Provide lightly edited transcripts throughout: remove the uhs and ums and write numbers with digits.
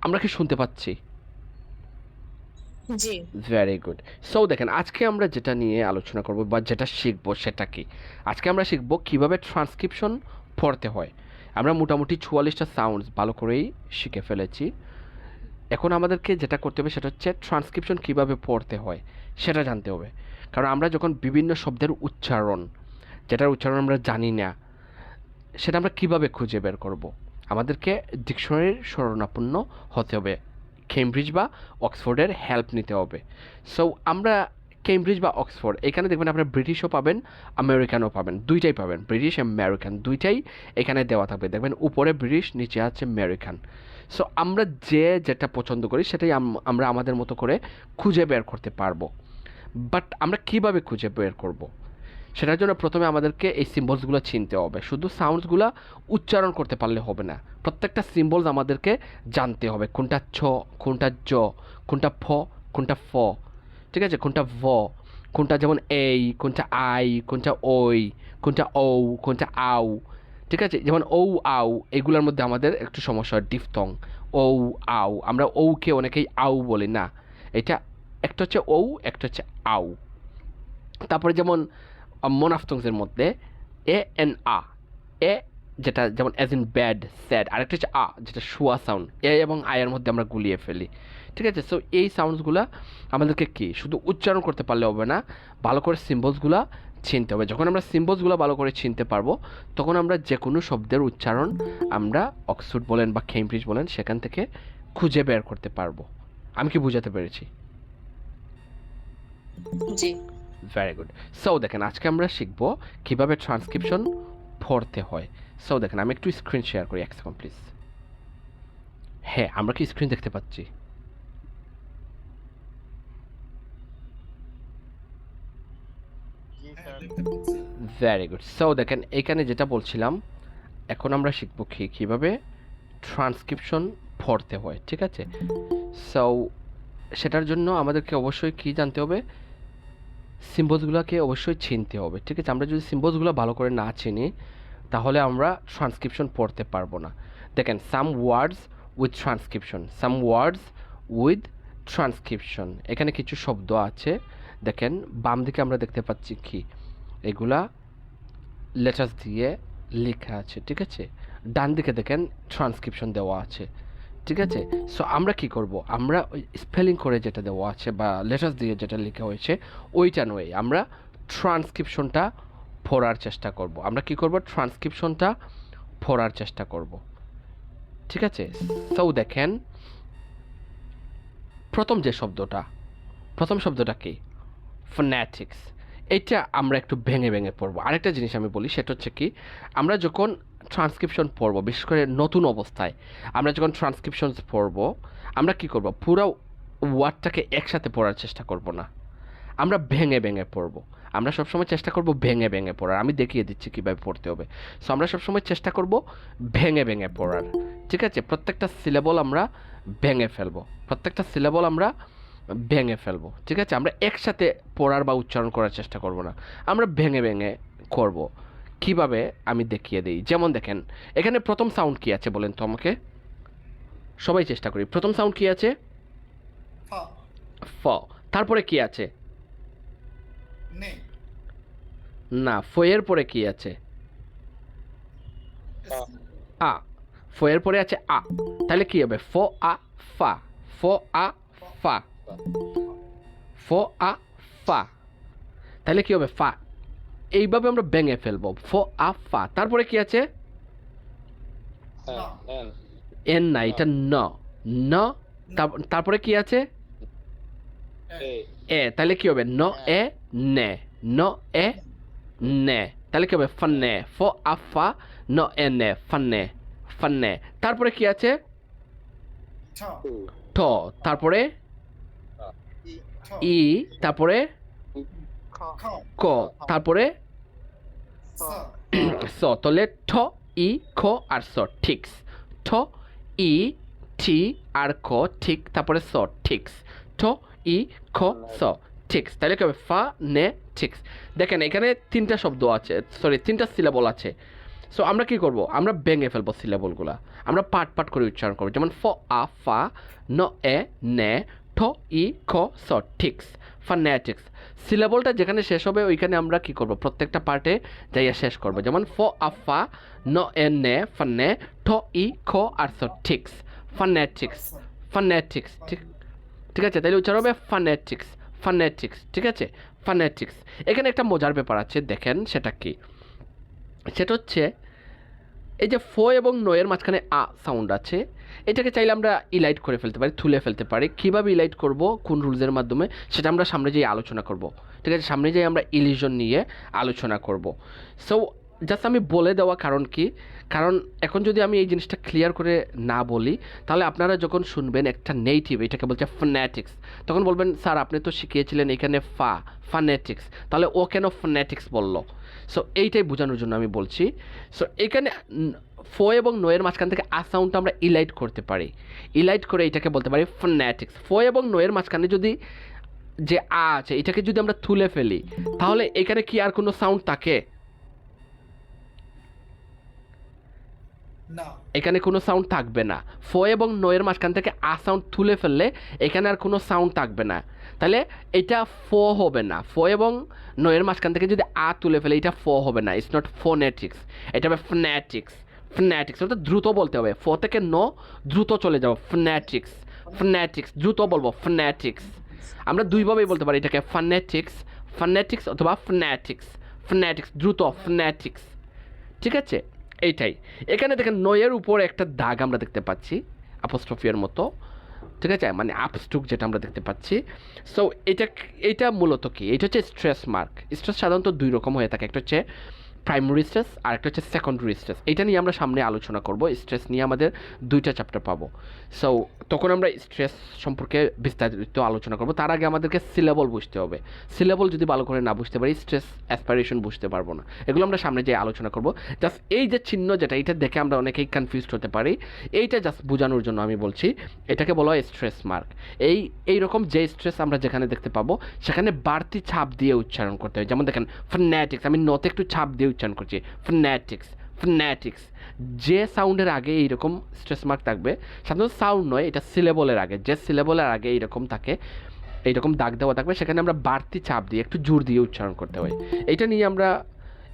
আমরা কি শুনতে পাচ্ছি? জি। Very good. সো দেখেন আজকে আমরা যেটা নিয়ে আলোচনা করব বা যেটা শিখবো সেটা কি? আজকে আমরা শিখবো কিভাবে ট্রান্সক্রিপশন পড়তে হয়। আমরা মোটামুটি 44টা সাউন্ডস ভালো করেই শিখে ফেলেছি। এখন আমাদেরকে যেটা করতে হবে সেটা হচ্ছে ট্রান্সক্রিপশন কিভাবে পড়তে হয় সেটা জানতে হবে। কারণ আমরা যখন বিভিন্ন শব্দের উচ্চারণ, যেটার উচ্চারণ আমরা জানি না, সেটা আমরা কিভাবে খুঁজে বের করব? আমাদেরকে ডিকশনারির শরণাপন্ন হতে হবে। কেমব্রিজ বা অক্সফোর্ডের হেল্প নিতে হবে। সো আমরা কেমব্রিজ বা অক্সফোর্ড এখানে দেখবেন আপনারা ব্রিটিশও পাবেন, আমেরিকানও পাবেন, দুইটাই পাবেন। ব্রিটিশ আমেরিকান দুইটাই এখানে দেওয়া থাকবে। দেখবেন উপরে ব্রিটিশ, নিচে আছে আমেরিকান। সো আমরা যেটা পছন্দ করি সেটাই আমরা আমাদের মতো করে খুঁজে বের করতে পারবো। বাট আমরা কিভাবে খুঁজে বের করব? সেটার জন্য প্রথমে আমাদেরকে এই সিম্বলসগুলো চিনতে হবে। শুধু সাউন্ডসগুলো উচ্চারণ করতে পারলে হবে না, প্রত্যেকটা সিম্বলস আমাদেরকে জানতে হবে। কোনটা ছ, কোনটা জ, কোনটা ফ, কোনটা ফ, ঠিক আছে, কোনটা ভ, কোনটা যেমন এই, কোনটা আই, কোনটা ওই, কোনটা ও, কোনটা আউ, ঠিক আছে। যেমন ঔ আউ এগুলোর মধ্যে আমাদের একটু সমস্যা হয়, ডিফথং। ঔ আউ, আমরা ঔকে অনেকেই আউ বলি না, এটা একটা হচ্ছে ঔ, একটা হচ্ছে আউ। তারপরে যেমন মোনাফথংসের মধ্যে এ এন আ, এ যেটা যেমন অ্যাজ ইন ব্যাড, স্যাড, আরেকটা হচ্ছে আ যেটা শুয়া সাউন্ড, এ এবং আয়ের মধ্যে আমরা গুলিয়ে ফেলি, ঠিক আছে। সো এই সাউন্ডসগুলো আমাদেরকে কি শুধু উচ্চারণ করতে পারলে হবে না, ভালো করে সিম্বলসগুলো চিনতে হবে। যখন আমরা সিম্বলসগুলো ভালো করে চিনতে পারবো তখন আমরা যে কোনো শব্দের উচ্চারণ আমরা অক্সফোর্ড বলেন বা কেমব্রিজ বলেন সেখান থেকে খুঁজে বের করতে পারবো। আমি কি বুঝাতে পেরেছি? জি। Very good. সো দেখেন আজকে আমরা শিখব কিভাবে ট্রান্সক্রিপশন পড়তে হয়। সো দেখেন আমি একটু স্ক্রিন শেয়ার করি, এক সেকেন্ড প্লিজ। হ্যাঁ, আমরা কি স্ক্রিন দেখতে পাচ্ছি? Very good. সো দেখেন এখানে যেটা বলছিলাম, এখন আমরা শিখব কিভাবে ট্রান্সক্রিপশন পড়তে হয়, ঠিক আছে। সো সেটার জন্য আমাদেরকে অবশ্যই কি জানতে হবে, সিম্বলসগুলোকে অবশ্যই চিনতে হবে, ঠিক আছে। আমরা যদি সিম্বলসগুলো ভালো করে না চিনি তাহলে আমরা ট্রান্সক্রিপশন পড়তে পারবো না। দেখেন some words with transcription, some words with transcription, এখানে কিছু শব্দ আছে। দেখেন বাম দিকে আমরা দেখতে পাচ্ছি কি এগুলা লেটার্স দিয়ে লেখা আছে, ঠিক আছে। ডান দিকে দেখেন ট্রান্সক্রিপশন দেওয়া আছে, ঠিক আছে। সো আমরা কি করব, আমরা ওই স্পেলিং করে যেটা দেওয়া আছে বা লেটার্স দিয়ে যেটা লেখা হয়েছে ওইটা নয়, আমরা ট্রান্সক্রিপশনটা পড়ার চেষ্টা করব। আমরা কি করব, ট্রান্সক্রিপশনটা পড়ার চেষ্টা করব, ঠিক আছে। সো দেখেন প্রথম শব্দটা কি, ফোনেটিক্স। এটা আমরা একটু ভেঙে ভেঙে পড়বো। আরেকটা জিনিস আমি বলি সেটা হচ্ছে কি, আমরা যখন ট্রান্সক্রিপশন পড়বো, বিশেষ করে নতুন অবস্থায় আমরা যখন ট্রান্সক্রিপশন পড়বো, আমরা কি করব, পুরো ওয়ার্ডটাকে একসাথে পড়ার চেষ্টা করব না, আমরা ভেঙে ভেঙে পড়বো। আমরা সবসময় চেষ্টা করব ভেঙে ভেঙে পড়ার, আমি দেখিয়ে দিচ্ছি কীভাবে পড়তে হবে। সো আমরা সবসময় চেষ্টা করব ভেঙে ভেঙে পড়ার, ঠিক আছে। প্রত্যেকটা সিলেবল আমরা ভেঙে ফেলবো, প্রত্যেকটা সিলেবল আমরা ভেঙে ফেলবো, ঠিক আছে। আমরা একসাথে পড়ার বা উচ্চারণ করার চেষ্টা করব না, আমরা ভেঙে ভেঙে করব। কিভাবে আমি দেখিয়ে দিই। যেমন দেখেন এখানে প্রথম সাউন্ড কি আছে বলেন তো আমাকে, সবাই চেষ্টা করি। প্রথম সাউন্ড কি আছে? ফ। তারপরে কি আছে? না, ফয়ের পরে কি আছে? আ। ফয়ের পরে আছে আ, তাহলে কি হবে, ফ আ ফা, ফ আ ফা, ফ আ ফা, তাহলে কি হবে, ফা। এইভাবে আমরা ভেঙে ফেলবো, ফ আ ফা। তারপরে কি আছে? এন না, এটা ন, ন। তারপরে কি আছে? এ, তাহলে কি হবে, ন এ নে, ন এ নে, তাহলে কি হবে, ফান্নে, ফ আফা, ন এ নে, ফান্নে, ফান্নে। তারপরে কি আছে? ঠ। তারপরে ই, তারপরে ক, তারপরে স। তাহলে ঠ ই খ আর স, ঠিকস। ঠ ই টি আর ক, ঠিক, তারপরে স, ঠিকস। ঠ ই খ স, ঠিকস। তাহলে কি হবে, ফা নে ঠিকস। দেখেন এখানে তিনটা শব্দ আছে, সরি তিনটা সিলেবল আছে। সো আমরা কি করব, আমরা ভেঙে ফেলবো সিলেবলগুলো, আমরা পার্ট পার্ট করে উচ্চারণ করবো। যেমন ফ আ ফা ন এ নে ঠ ই খ স ঠিকস, ফনেটিক্স। সিলেবলটা যেখানে শেষ হবে ওইখানে আমরা কি করব, প্রত্যেকটা পার্টে যাইয়া শেষ করবো। যেমন ফ আ ফা ন এ নে ফনে ঠ ই খ আর স ঠিকস, ফনেটিক্স, ফনেটিক্স। ঠিক ঠিক আছে, তাহলে উচ্চারণ হবে ফনেটিক্স, ফনেটিক্স। ঠিক আছে, ফনেটিক্স। এখানে একটা মজার ব্যাপার আছে, দেখেন সেটা কি, সেটা হচ্ছে এই যে ফ এবং নয়ের মাঝখানে আ সাউন্ড আছে, এটাকে চাইলে আমরা ইলাইট করে ফেলতে পারি, তুলে ফেলতে পারি। কীভাবে ইলাইট করব, কোন রুলসের মাধ্যমে, সেটা আমরা সামনে যেয়ে আলোচনা করব। ঠিক আছে, সামনে যেয়ে আমরা ইলিউশন নিয়ে আলোচনা করব। সো জাস্ট আমি বলে দেওয়া কারণ কি, কারণ এখন যদি আমি এই জিনিসটা ক্লিয়ার করে না বলি, তাহলে আপনারা যখন শুনবেন একটা নেটিভ এটাকে বলছে ফনেটিক্স, তখন বলবেন স্যার আপনি তো শিখিয়েছিলেন এখানে ফনেটিক্স, তাহলে ও কেন ফনেটিক্স বললো? সো এইটাই বোঝানোর জন্য আমি বলছি। সো এখানে ফ এবং নয়ের মাঝখান থেকে আ সাউন্ডটা আমরা ইলাইট করতে পারি, ইলাইট করে এটাকে বলতে পারি ফনেটিক্স। ফ এবং নয়ের মাঝখানে যদি যে আ আছে এটাকে যদি আমরা তুলে ফেলি, তাহলে এখানে কি আর কোনো সাউন্ড থাকে? না, এখানে কোনো সাউন্ড থাকবে না। ফ এবং নয়ের মাঝখান থেকে আ সাউন্ড তুলে ফেললে এখানে আর কোনো সাউন্ড থাকবে না, তাহলে এটা ফ হবে না। ফ এবং নয়ের মাঝখান থেকে যদি আ তুলে ফেলে এটা ফ হবে না, ইটস নট ফোনেটিক্স, এটা হবে ফনেটিক্স। ফনেটিক্স অর্থাৎ দ্রুত বলতে হবে, ফ থেকে ন দ্রুত চলে যাবো, ফনেটিক্স, ফনেটিক্স দ্রুত বলবো, ফনেটিক্স। আমরা দুইভাবেই বলতে পারি এটাকে, ফনেটিক্স, ফনেটিক্স অথবা ফনেটিক্স, ফনেটিক্স দ্রুত, ফনেটিক্স। ঠিক আছে, এইটাই। এখানে দেখেন নয়ের উপরে একটা দাগ আমরা দেখতে পাচ্ছি, অ্যাপোস্ট্রফির মতো। ঠিক আছে, মানে আপস্টুক যেটা আমরা দেখতে পাচ্ছি। সো এটা মূলত কি, এটা হচ্ছে স্ট্রেস মার্ক। স্ট্রেস সাধারণত দুই রকম হয়ে থাকে, একটা হচ্ছে প্রাইমারি স্ট্রেস আর একটা হচ্ছে সেকেন্ডারি স্ট্রেস। এটা নিয়ে আমরা সামনে আলোচনা করব, স্ট্রেস নিয়ে আমাদের দুইটা চ্যাপ্টার পাবো। সো তখন আমরা স্ট্রেস সম্পর্কে বিস্তারিত আলোচনা করব। তার আগে আমাদেরকে সিলেবল বুঝতে হবে, সিলেবল যদি ভালো করে না বুঝতে পারি স্ট্রেস অ্যাসপাইরেশন বুঝতে পারবো না। এগুলো আমরা সামনে যেয়ে আলোচনা করব। জাস্ট এই যে চিহ্ন যেটা, এটা দেখে আমরা অনেকেই কনফিউজড হতে পারি, এইটা জাস্ট বোঝানোর জন্য আমি বলছি। এটাকে বলা হয় স্ট্রেস মার্ক। এইরকম যে স্ট্রেস আমরা যেখানে দেখতে পাবো সেখানে বাড়তি ছাপ দিয়ে উচ্চারণ করতে হয়। যেমন দেখেন ফনেটিক্স, আমি নতে একটু ছাপ দিয়ে উচ্চারণ করছি, ফনেটিক্স, ফনেটিক্স। যে সাউন্ডের আগে এইরকম স্ট্রেস মার্ক থাকবে, সাধারণত সাউন্ড নয়, এটা সিলেবলের আগে, যে সিলেবলের আগে এইরকম থাকে, এইরকম দাগ দেওয়া থাকবে, সেখানে আমরা বাড়তি চাপ দিয়ে একটু জোর দিয়ে উচ্চারণ করতে হয়। এটা নিয়ে আমরা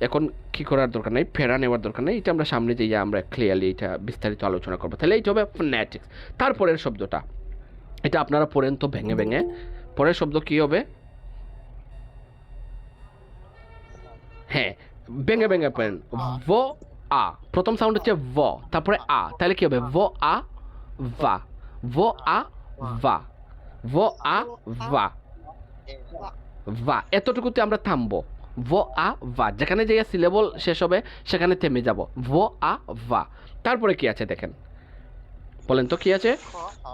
এখন কী করার দরকার নেই, ফেরা নেওয়ার দরকার নেই, এটা আমরা সামনে যেয়ে আমরা ক্লিয়ারলি এটা বিস্তারিত আলোচনা করবো। তাহলে এইটা হবে ফনেটিক্স। তারপরের শব্দটা, এটা আপনারা পড়েন তো ভেঙে ভেঙে। পরের শব্দ কী হবে? হ্যাঁ, ভেঙে ভেঙে পড়েন। ভ আ, প্রথম সাউন্ড হচ্ছে ভ, তারপরে আ, তাহলে কি হবে? ভ আ ভা, ভ আ ভা, ভ আ ভা, ভা। এতটুকুতে আমরা থামবো। ভ আ ভা, যেখানে যে সিলেবল শেষ হবে সেখানে থেমে যাব। ভ আ ভা। তারপরে কি আছে দেখেন, বলেন তো কি আছে?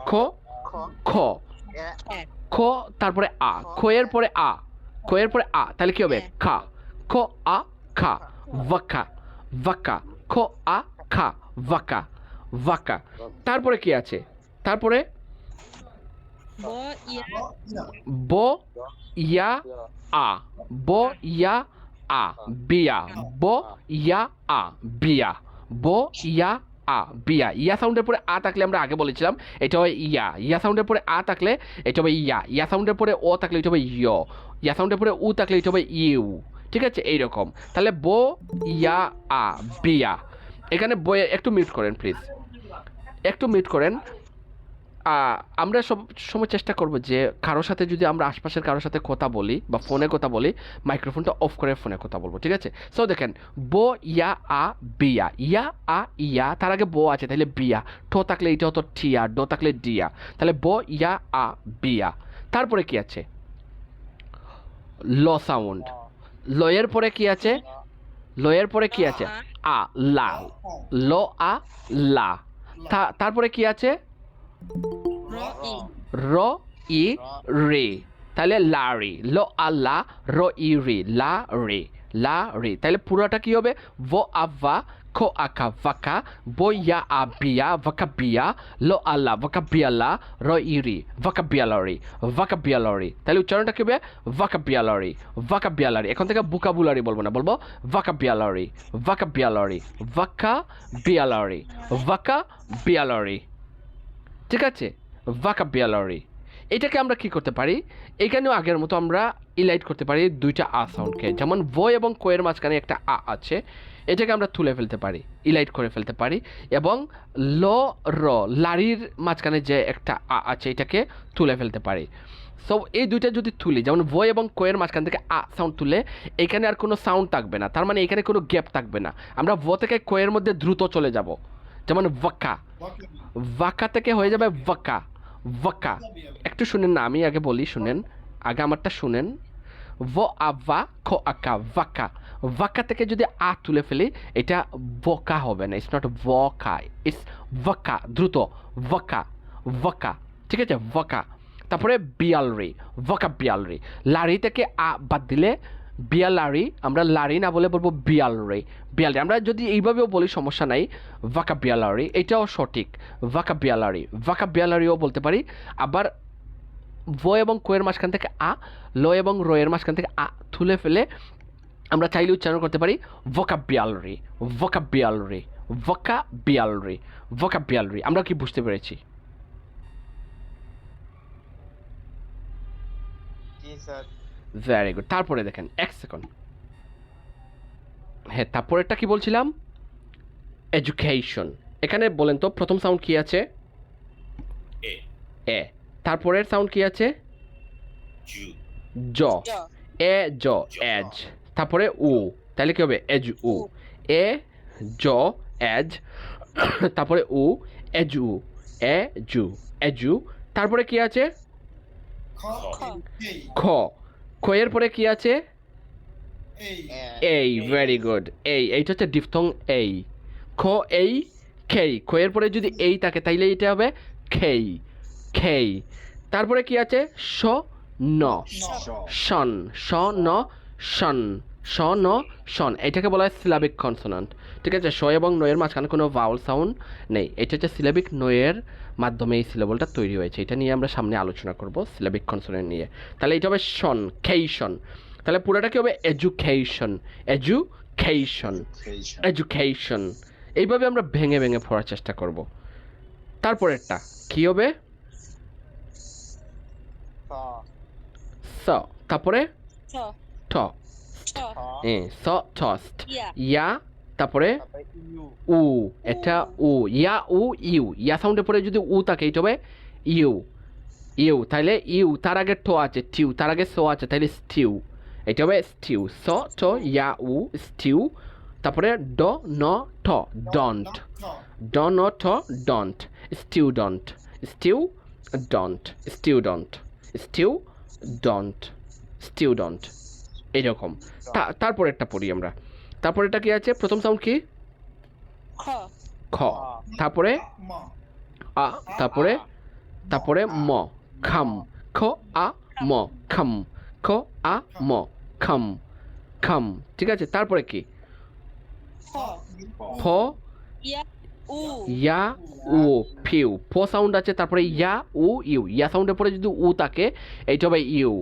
খ, খ, খ, তারপরে আ, খ এর পরে আ, খ এর পরে আ, তাহলে কি হবে? খা, খ আ খা, ভাকা, ভাকা, খ আ খা, ভাকা, ভাকা। তারপরে কি আছে? তারপরে ব ইয়া আ, ব ইয়া আ, বিয়া, ব ইয়া আ, বিয়া, ব ইয়া আ, বিয়া। ইয়া সাউন্ডের পরে আ থাকলে আমরা আগে বলেছিলাম এটা হয় ইয়া, ইয়া সাউন্ডের পরে আ থাকলে এটা হবে ইয়া, ইয়া সাউন্ডের পরে ও থাকলে এটা হবে ইয়, ইয়া সাউন্ডের পরে উ থাকলে এটা হবে ইউ। ঠিক আছে, এইরকম। তাহলে ব ইয়া আ, বিয়া। এখানে বইয়ে একটু মিউট করেন প্লিজ, একটু মিউট করেন। আমরা সব সময় চেষ্টা করব যে কারোর সাথে যদি আমরা আশপাশের কারোর সাথে কথা বলি বা ফোনে কথা বলি, মাইক্রোফোনটা অফ করে ফোনে কথা বলবো। ঠিক আছে, সো দেখেন ব ইয়া আ বিয়া, ইয়া আ ইয়া, তার আগে ব আছে তাহলে বিয়া, ঠ থাকলে এটা হতো টিয়া, ড থাকলে ডিয়া, তাহলে ব ইয়া আ বিয়া। তারপরে কি আছে? ল সাউন্ড। লয়ের পরে কি আছে? লয়ের পরে কি আছে? আ, লা, ল আ লা। তারপরে কি আছে? র ই রে, তাহলে লারি, ল আল্লা, র ই রে, লা রে, লা রে। তাহলে পুরোটা কি হবে? ভ আভা, খ ko aka vaka boya abia vakabia lo alla vakabiala roiri vakabialari তাহলে উচ্চারণটা কি হবে vakabialari এখন থেকে vocabulary বলবো না বলবো vakabialari ঠিক আছে vakabialari এটাকে আমরা কি করতে পারি এখানেও আগের মতো আমরা ইলাইট করতে পারি দুইটা আ সাউন্ডকে যেমন ভ এবং ক এর মাঝখানে একটা আ আছে এটাকে আমরা তুলে ফেলতে পারি ইলাইট করে ফেলতে পারি এবং ল র লারির মাঝখানে যে একটা আ আছে এটাকে তুলে ফেলতে পারি সো এই দুইটা যদি তুলি যেমন ভ এবং ক এর মাঝখান থেকে আ সাউন্ড তুলে এখানে আর কোনো সাউন্ড থাকবে না তার মানে এখানে কোনো গ্যাপ থাকবে না আমরা ভ থেকে ক এর মধ্যে দ্রুত চলে যাব যেমন ভাকা থেকে হয়ে যাবে ভাকা একটু শুনেন না আমি আগে বলি শুনেন আগে আমারটা শুনেন ভ আভা খ আকা ভাকা থেকে যদি আ তুলে ফেলি এটা বকা হবে না ইটস নট ভকা ইটস ভাকা দ্রুত ভাকা ঠিক আছে ভাকা তারপরে বিয়ালরি লারি থেকে আ বাদ দিলে বিয়ালারি আমরা লারি না বলে বলবো বিয়ালরি আমরা যদি এইভাবেও বলি সমস্যা নাই ভাকাবিয়ালারি এটাও সঠিক ভাকাবিয়ালারিও বলতে পারি আবার ভ এবং ক এর মাঝখান থেকে আ ল এবং র এর মাঝখান থেকে আ তুলে ফেলে আমরা চাইলে উচ্চারণ করতে পারি ভোকাবিয়ালারি আমরা কি বুঝতে পেরেছি ভেরি গুড তারপরে দেখেন এক সেকেন্ড হ্যাঁ তারপরেরটা কি বলছিলাম এডুকেশন এখানে বলেন তো প্রথম সাউন্ড কি আছে এ তারপরের সাউন্ড কি আছে জ এ জ এজ তারপরে উ তাহলে কি হবে এজ উ এ জ এজ তারপরে উ এজু তারপরে কি আছে খ এর পরে কি আছে এই ভেরি গুড এইটা হচ্ছে ডিফথং এই খ এই খেই খ এর পরে যদি এই থাকে তাইলে এটা হবে খেই তারপরে কি আছে স ন শন শন এটাকে বলা হয় সিলাবিক কনসোনান্ট ঠিক আছে স এবং ন এর মাঝখানে কোনো ভাওয়াল সাউন্ড নেই এটা হচ্ছে সিলাবিক নয়ের মাধ্যমে এই সিলেবলটা তৈরি হয়েছে এটা নিয়ে আমরা সামনে আলোচনা করব সিলাবিক কনসোনেন্ট নিয়ে তাহলে এটা হবে খেইশন তাহলে পুরোটা কি হবে এডুকেশন এইভাবে আমরা ভেঙে পড়ার চেষ্টা করব তারপরেরটা কি হবে স তারপরে ঠ টস্ট ইয়া তারপরে উ এটা ইয়া সাউন্ডের পরে যদি উ থাকে এটা হবে ইউ তাহলে তার আগে ঠ আছে টিউ তার আগে স আছে তাহলে স্টিউ এটা হবে স্টিউ স ট ইয়া স্টিউ তারপরে ড ন ঠ ডন্ট স্টিউডন্ট এইরকম তারপরেরটা পড়ি আমরা তারপরেরটা কি আছে প্রথম সাউন্ড কি খ তারপরে আ তারপরে ম খাম খ আ ম খাম ঠিক আছে তারপরে কি ফ ইয়া উ ফিউ ফ সাউন্ড আছে তারপরে ইয়া ইয়া সাউন্ডের পরে যদি উ থাকে এইটা হবে ইউ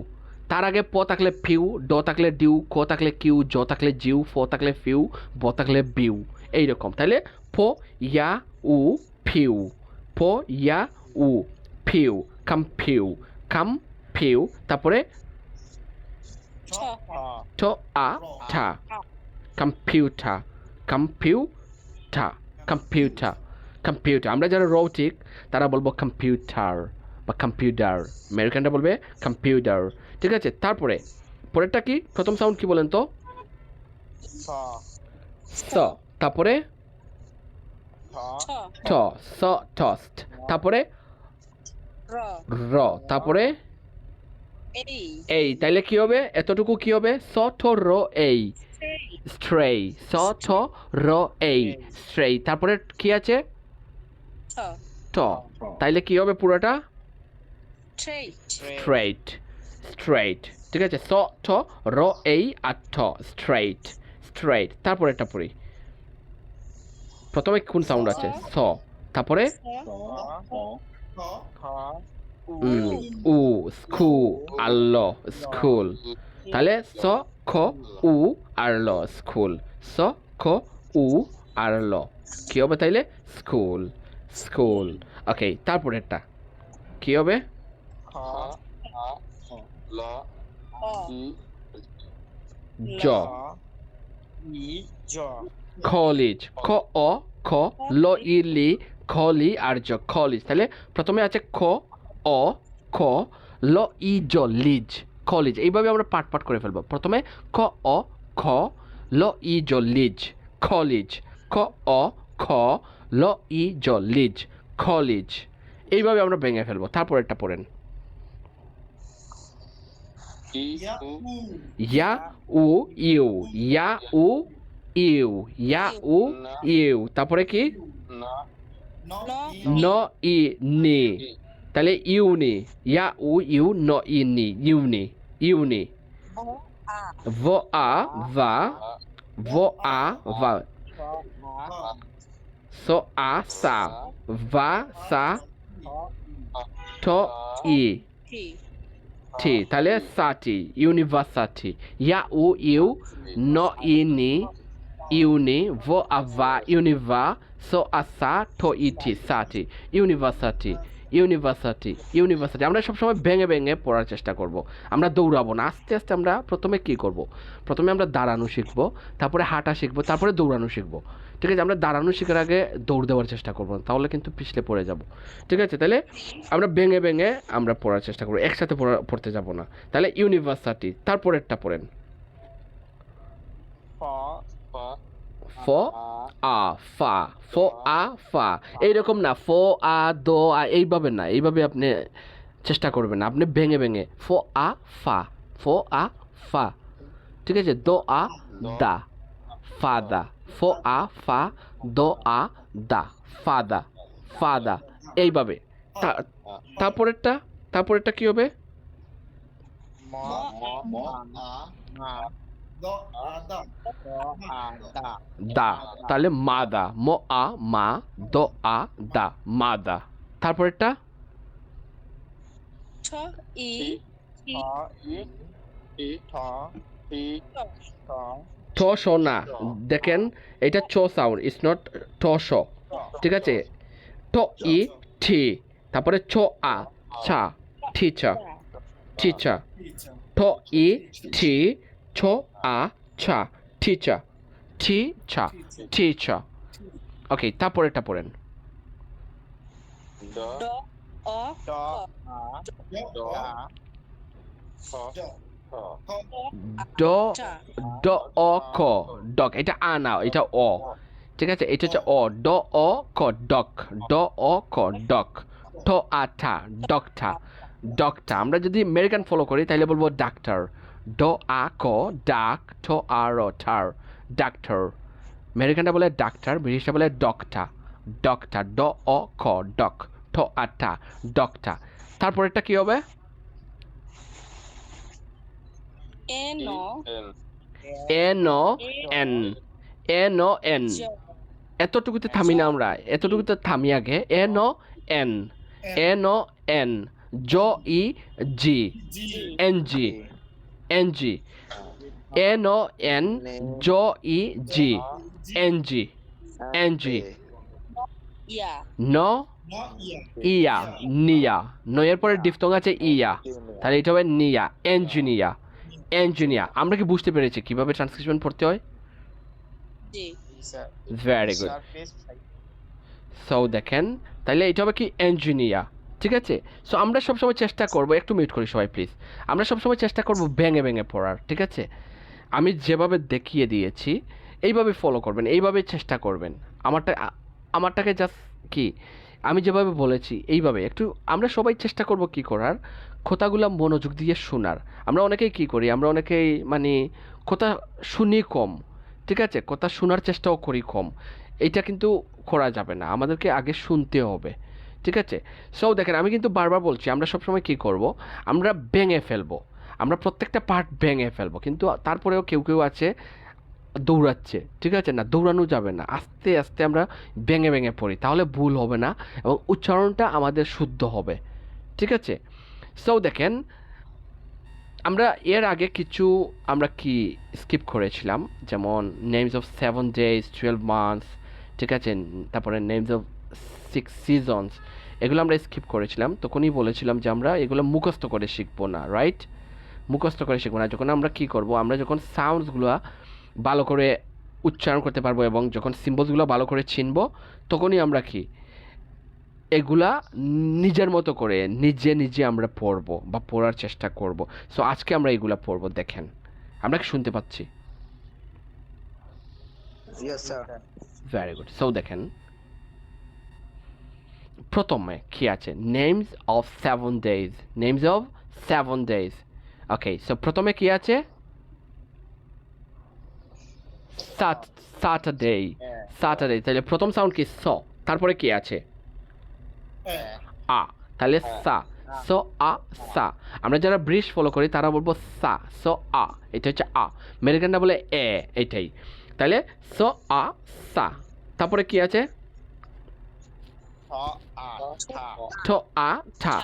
তার আগে প থাকলে ফিউ ড থাকলে ডিউ ক থাকলে কিউ জ থাকলে জিউ ফ থাকলে ফিউ ব থাকলে বিউ এইরকম তাহলে ফ ইয়া উ ফিউ কাম ফিউ তারপরে ঠ আ ঠা কম্পিউটার আমরা যারা রোটিক তারা বলবো কম্পিউটার বা কম্পিউটার আমেরিকানরা বলবে কম্পিউটার ঠিক আছে তারপরে পরেরটা কি প্রথম সাউন্ড কি বলেন তো স তারপরে ঠ স টস্ট তারপরে র তারপরে এই তাইলে কি হবে এতটুকু কি হবে স ঠ র এই স্ট্রেই স ঠ র এই স্ট্রেই তারপরে কি আছে ট তাইলে কি হবে পুরোটা স্ট্রেইট ঠিক আছে স ঠ র এই আর ঠ স্ট্রেইট তারপরে এটা পড়ি প্রথমে কোন সাউন্ড আছে স, তারপরে উ স্কু আল্লো স্কুল, তাহলে স খ উ আর ল স্কুল, স খ উ আর ল কি হবে তাইলে স্কুল স্কুল। ওকে, তারপরেরটা কি হবে জ কলেজ, খ অ খ ল ই লি খলি আর জ কলেজ, তাহলে প্রথমে আছে খ অ খ ল ই জ লিজ কলেজ। এইভাবে আমরা পাট পাট করে ফেলবো। প্রথমে খ অ খ ল ই জ লিজ কলেজ, খ অ খ ল ই জ লিজ কলেজ। এইভাবে আমরা ভেঙে ফেলবো। তারপরেরটা পড়েন ইয়া উ ইউ, ইয়া উ ইউ, ইয়া উ ইউ, তারপরে কি ন ই নি, তাহলে ইউনি, ইয়া উ ইউ ন ই নি ইউনি ইউনি। ভ আ ভা, ভ আ ভা, স আ সা, ভা সা, ঠ ই টি, তাহলে সাটি ইউনিভার্সিটি, ইয়া উ ইউ ন ই নি ইউনি, ভ আভা ইউনিভা, স আসা ঠ ইটি সাটি ইউনিভার্সিটি ইউনিভার্সিটি ইউনিভার্সিটি। আমরা সবসময় ভেঙে ভেঙে পড়ার চেষ্টা করব। আমরা দৌড়াবো না, আস্তে আস্তে আমরা প্রথমে কি করব, প্রথমে আমরা দাঁড়ানো শিখবো, তারপরে হাঁটা শিখবো, তারপরে দৌড়ানো শিখবো। ঠিক আছে, আমরা দাঁড়ানো শেখার আগে দৌড় দেওয়ার চেষ্টা করবো, তাহলে কিন্তু পিছলে পড়ে যাব। ঠিক আছে, তাহলে আমরা ভেঙে ভেঙে আমরা পড়ার চেষ্টা করবো, একসাথে পড়তে যাব না। তাহলে ইউনিভার্সিটি, তারপরেরটা পড়েন ফ আ ফা, ফ আ ফা, এইরকম না ফ আ দো আ, এইভাবে না, এইভাবে আপনি চেষ্টা করবেন না, আপনি ভেঙে ভেঙে ফ আ ফা, ফ আ ফা। ঠিক আছে, দো আ দা ফাদা, ফ আ ফা দো আ দা ফাদা ফাদা, এইভাবে। তারপরেরটা তারপরেরটা কি হবে দা, তাহলে মাদা, ম আ মা দ আ দা মাদা। তারপরেরটা ঠ স না, দেখেন এটা ছ সাউন্ড, ইটস নট ঠ স। ঠিক আছে, ঠ ই ঠি, তারপরে ছ আ ছা ঠিচা ঠিচা, ঠ ই ঠি ছ আ ছা ঠিচা ঠিচা ঠিচা। ওকে, তারপরেরটা পড়েন ড ড অ ক ডক, এটা আ না, এটা অ। ঠিক আছে, এটা হচ্ছে অ, ড অ ক ডক, ড অ ক ডক, ঠ আ ঠা ডকটা ডকটা। আমরা যদি আমেরিকান ফলো করি তাহলে বলবো ডাক্তার, ড আ ক ডাক, ঠ আ র ঠার ডাক্তার। আমেরিকানটা বলে ডাক্তার, ব্রিটিশটা বলে ডকটা ডকটা, ড অ ক ডক, ঠ আ ঠা ডকটা। তারপরেরটা কি হবে এন এন এন এন, এতটুকুতে থামি না আমরা, এতটুকুতে থামি আগে। এন এন এন এন, জ E G N G N G, N N জ E G N G N জি, ন ইয়া নিয়া, নয়ের পরে ডিফথং আছে ইয়া, তাহলে এটা হবে নিয়া এঞ্জিনিয়া এঞ্জিনিয়া। আমরা কি বুঝতে পেরেছি কিভাবে ট্রান্সক্রিপশন পড়তে হয়? Very good. সো দেখেন, তাহলে এটা হবে কি এঞ্জিনিয়া। ঠিক আছে, সো আমরা সবসময় চেষ্টা করব, একটু মিউট করি সবাই প্লিজ, আমরা সবসময় চেষ্টা করব ভেঙে ভেঙে পড়ার। ঠিক আছে, আমি যেভাবে দেখিয়ে দিয়েছি এইভাবে ফলো করবেন, এইভাবে চেষ্টা করবেন। আমারটাকে জাস্ট কি আমি যেভাবে বলেছি এইভাবে একটু আমরা সবাই চেষ্টা করব কি করার, কথাগুলো মনোযোগ দিয়ে শোনার। আমরা অনেকেই কি করি, আমরা অনেকেই মানে কথা শুনি কম। ঠিক আছে, কথা শোনার চেষ্টাও করি কম, এইটা কিন্তু করা যাবে না, আমাদেরকে আগে শুনতে হবে। ঠিক আছে, সো দেখেন আমি কিন্তু বারবার বলছি আমরা সবসময় কি করব, আমরা ভেঙে ফেলবো, আমরা প্রত্যেকটা পার্ট ভেঙে ফেলবো। কিন্তু তারপরেও কেউ কেউ আছে দৌড়াচ্ছে, ঠিক আছে? না, দৌড়ানো যাবে না, আস্তে আস্তে আমরা ভেঙে ভেঙে পড়ি, তাহলে ভুল হবে না এবং উচ্চারণটা আমাদের শুদ্ধ হবে, ঠিক আছে? সো দেখেন, আমরা এর আগে কিছু আমরা কি স্কিপ করেছিলাম, যেমন নেমস অফ 7 days 12 months, ঠিক আছে? তারপরে নেমস অফ 6 seasons, এগুলো আমরা স্কিপ করেছিলাম। তখনই বলেছিলাম যে আমরা এগুলো মুখস্থ করে শিখবো না, রাইট? মুখস্থ করে শিখবো না। যখন আমরা কি করব, আমরা যখন সাউন্ডসগুলো ভালো করে উচ্চারণ করতে পারবো এবং যখন সিম্বলসগুলো ভালো করে চিনবো, তখনই আমরা কি এগুলা নিজের মতো করে নিজে নিজে আমরা পড়বো বা পড়ার চেষ্টা করব। সো আজকে আমরা এগুলা পড়বো। দেখেন, আমরা কি শুনতে পাচ্ছি? Yes, sir. Very good. So দেখেন, প্রথমে কি আছে? Names of 7 days, names of 7 days। Okay, so প্রথমে কি আছে? Saturday, Saturday. তাহলে প্রথম সাউন্ড কি? স। তারপরে কি আছে? আ। তাহলে সা, সো আ সা। আমরা যারা ব্রিটিশ ফলো করি তারা বলবো সা, সো আ, এটা হচ্ছে আ। আমেরিকানরা বলে এ, এটাই। তাহলে সো আ সা। তারপরে কি আছে? ঠ আ ঠা,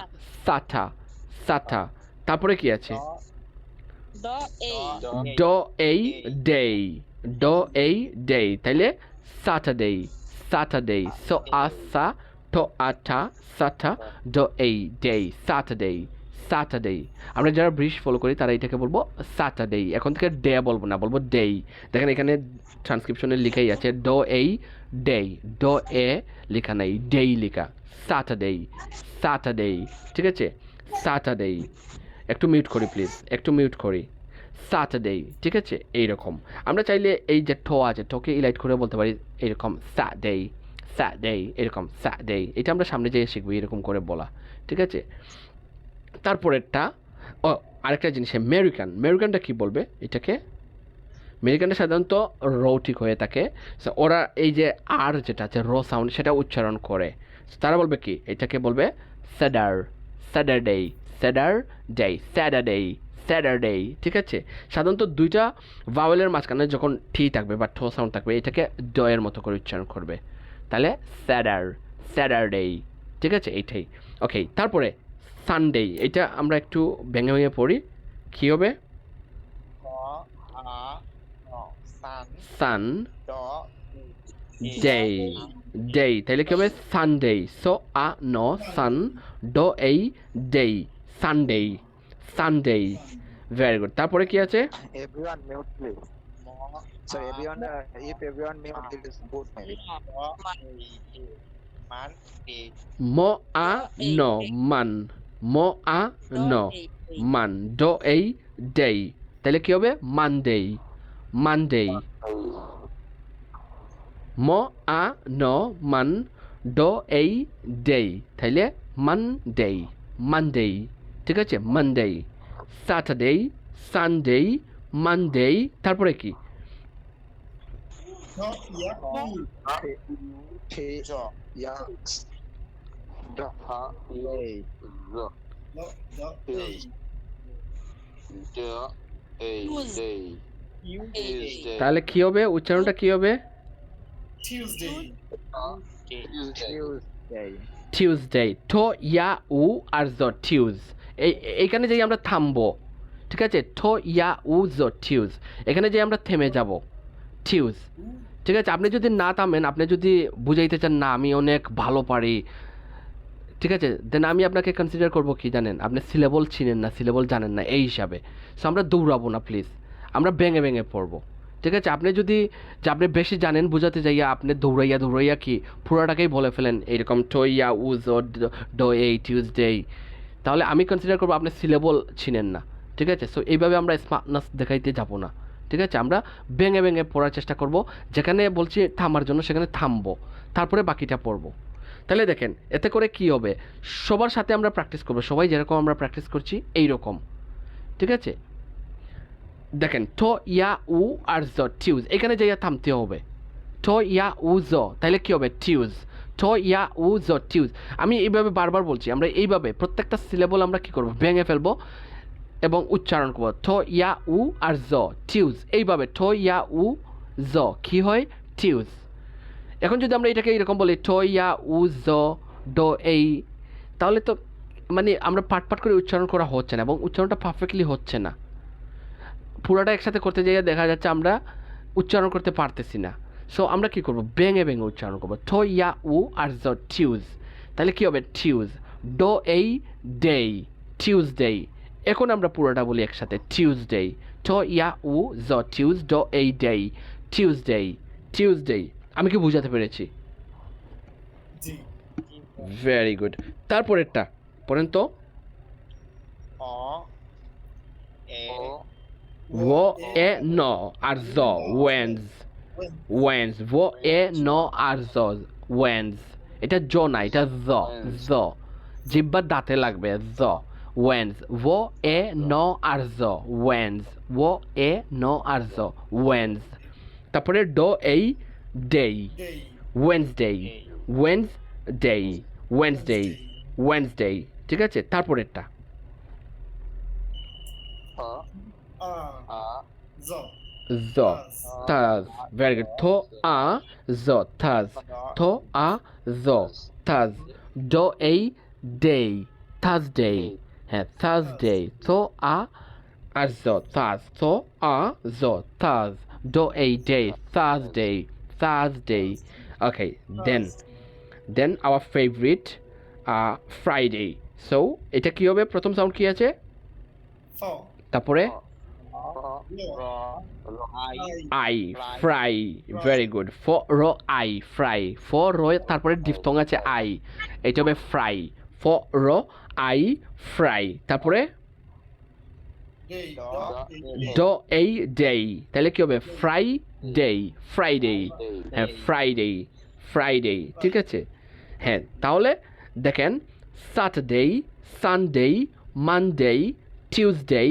সাঠা, সাঠা। তারপরে কি আছে? ড এই ডে, ড এই ডে। তাইলে স্যাটারডে, স্যাটারডে। সো আ সা, ঠ আ ঠা, সাঠা, ড এই ডে, স্যাটারডে, স্যাটারডে। আমরা যারা ব্রিটিশ ফলো করি তারা এটাকে বলবো স্যাটারডে। এখন থেকে ডে বলবো না, বলবো ডে। দেখেন এখানে ট্রান্সক্রিপশনে লেখাই আছে ড এই ডে, ড এ লেখা নাই, ডেই লেখা। স্যাটারডে, স্যাটারডে, ঠিক আছে? স্যাটারডে। একটু মিউট করি প্লিজ, একটু মিউট করি। স্যাটারডে, ঠিক আছে? এইরকম আমরা চাইলে এই যে ঠ আছে, ঠকে ইলাইট করে বলতে পারি এরকম স্যাটারডে, স্যাটারডে, এরকম স্যাটারডে। এটা আমরা সামনে যেয়ে শিখবো এরকম করে বলা, ঠিক আছে? তারপরেরটা, ও আরেকটা জিনিস, আমেরিকান। আমেরিকানটা কী বলবে এটাকে? আমেরিকানটা সাধারণত রৌটিক হয়ে থাকে। সো ওরা এই যে আর যেটা আছে র সাউন্ড, সেটা উচ্চারণ করে। তারা বলবে কি? এটাকে বলবে Sudder, Saturday, Saturday, Saturday, Saturday, ঠিক আছে? সাধারণত দুইটা ভাওয়েলের মাঝখানে যখন টি থাকবে বা ঠ সাউন্ড থাকবে, এটাকে ড এর মতো করে উচ্চারণ করবে। তাহলে স্যাডার, স্যাটারডে, ঠিক আছে? এইটাই। ওকে, তারপরে সানডে। এটা আমরা একটু ভেঙে ভেঙে পড়ি। কী হবে? সান ডে, ডে। তাহলে কি হবে? সানডে। সো আ ন সান, ড এই day, Sunday, Sunday. Very good. তারপরে কি আছে? Everyone mute, please. So everyone, if everyone mute, it is good maybe. ম আ ন মান, ম আ ন মান, ড এই ডে। তাহলে কি হবে? Monday, Monday. ম আ ন মান, ড এই ডে। তাহলে মানডে, মানডে, ঠিক আছে? মানডে। Saturday, Sunday, Monday. তারপরে কি? T, yeah, the, lay. তাহলে কি হবে? উচ্চারণটা কি হবে? Tuesday. টিউসডে। ঠ ইয়া উ আর জ, টিউজ। এইখানে যেই আমরা থামবো, ঠিক আছে? ঠ ইয়া উ জ, টিউজ। এখানে যে আমরা থেমে যাব, টিউজ, ঠিক আছে? আপনি যদি না থামেন, আপনি যদি বুঝাইতে চান না আমি অনেক ভালো পারি, ঠিক আছে, দেন আমি আপনাকে কনসিডার করবো কি জানেন? আপনি সিলেবল চিনেন না, সিলেবল জানেন না, এই হিসাবে। সো আমরা দৌড়াবো না প্লিজ, আমরা ভেঙে ভেঙে পড়বো, ঠিক আছে? আপনি যদি যে আপনি বেশি জানেন বুঝাতে যাইয়া আপনি দৌড়াইয়া দৌড়াইয়া কি পুরোটাকেই বলে ফেলেন এরকম টইয়া উজ ও ডো এই টিউসডে, তাহলে আমি কনসিডার করবো আপনি সিলেবল চিনেন না, ঠিক আছে? সো এইভাবে আমরা স্মার্টনেস দেখাইতে যাবো না, ঠিক আছে? আমরা ভেঙে ভেঙে পড়ার চেষ্টা করব। যেখানে বলছি থামার জন্য সেখানে থামবো, তারপরে বাকিটা পড়বো। তাহলে দেখেন এতে করে কি হবে? সবার সাথে আমরা প্র্যাকটিস করবো, সবাই যেরকম আমরা প্র্যাকটিস করছি এই রকম, ঠিক আছে? দেখেন ঠ ইয়া উ আর জ, টিউজ। এখানে যাইয়া থামতে হবে, ঠ ইয়া উ জ। তাহলে কি হবে? টিউজ। ঠ ইয়া উ জ, টিউজ। আমি এইভাবে বারবার বলছি, আমরা এইভাবে প্রত্যেকটা সিলেবল আমরা কি করব? ভেঙে ফেলবো এবং উচ্চারণ করবো। ঠ ইয়া উ আর জ, টিউজ। এইভাবে ঠ ইয়া উ জ কি হয় টিউজ। এখন যদি আমরা এটাকে এরকম বলি ট ইয়া উ জ ড এই, তাহলে তো মানে আমরা পাট পাট করে উচ্চারণ করা হচ্ছে না এবং উচ্চারণটা পারফেক্টলি হচ্ছে না। পুরোটা একসাথে করতে যেয়ে দেখা যাচ্ছে আমরা উচ্চারণ করতে পারতেছি না। সো আমরা কি করব, ভেঙে ভেঙে উচ্চারণ করবো ঠ ইয়া উ আর জ টিউজ। তাহলে কি হবে টিউজ, ড এই ডে টিউজডে। এখন আমরা পুরোটা বলি একসাথে টিউজডে, ঠ ইয়া উ জ টিউজ ড এই ডে টিউজডে টিউজডে। আমি কি বুঝাতে পেরেছি? জি ভেরি গুড। তারপরেরটা পড়েন তো। অ এ ও এ ন আর জ ওয়েন্স, ওয়েন্স ও এ ন আর জ ওয়েন্স। এটা জ না, এটা জ, জ জিব্বার দাঁতে লাগবে জ ওয়েন্স ও এ ন আর জ ওয়েন্স ও এ ন আর জ ওয়েন্স। তারপরে ড এই ডে ডেই ওয়েন্সডে ওয়েন্সডে ওয়েন্সডে ওয়েন্সডে। ঠিক আছে, তারপরেরটা আ জ জ থাজ, ভেরি গুড। থো আ জ থাজ, থো আ জ থাজ। ড এই ডে থার্সডে, হ্যাঁ থার্সডে। থো আ আর জ থাজ, থো আ জ থাজ। ড এই day Thursday Thursday. Okay, then our favourite Friday. So এটা কি হবে, প্রথম সাউন্ড কি আছে, ফ তারপরে র I fry, very good. For র আই ফ্রাই, ফর র তারপরে ডিফথং আছে আই, এটা হবে ফ্রাই। ফর র আই ফ্রাই, তারপরে ডেই ড এই ডে, তাহলে কি হবে ফ্রাই ডে ফ্রাইডে, হ্যাঁ ফ্রাইডে ফ্রাইডে। ঠিক আছে, হ্যাঁ তাহলে দেখেন Saturday Sunday Monday Tuesday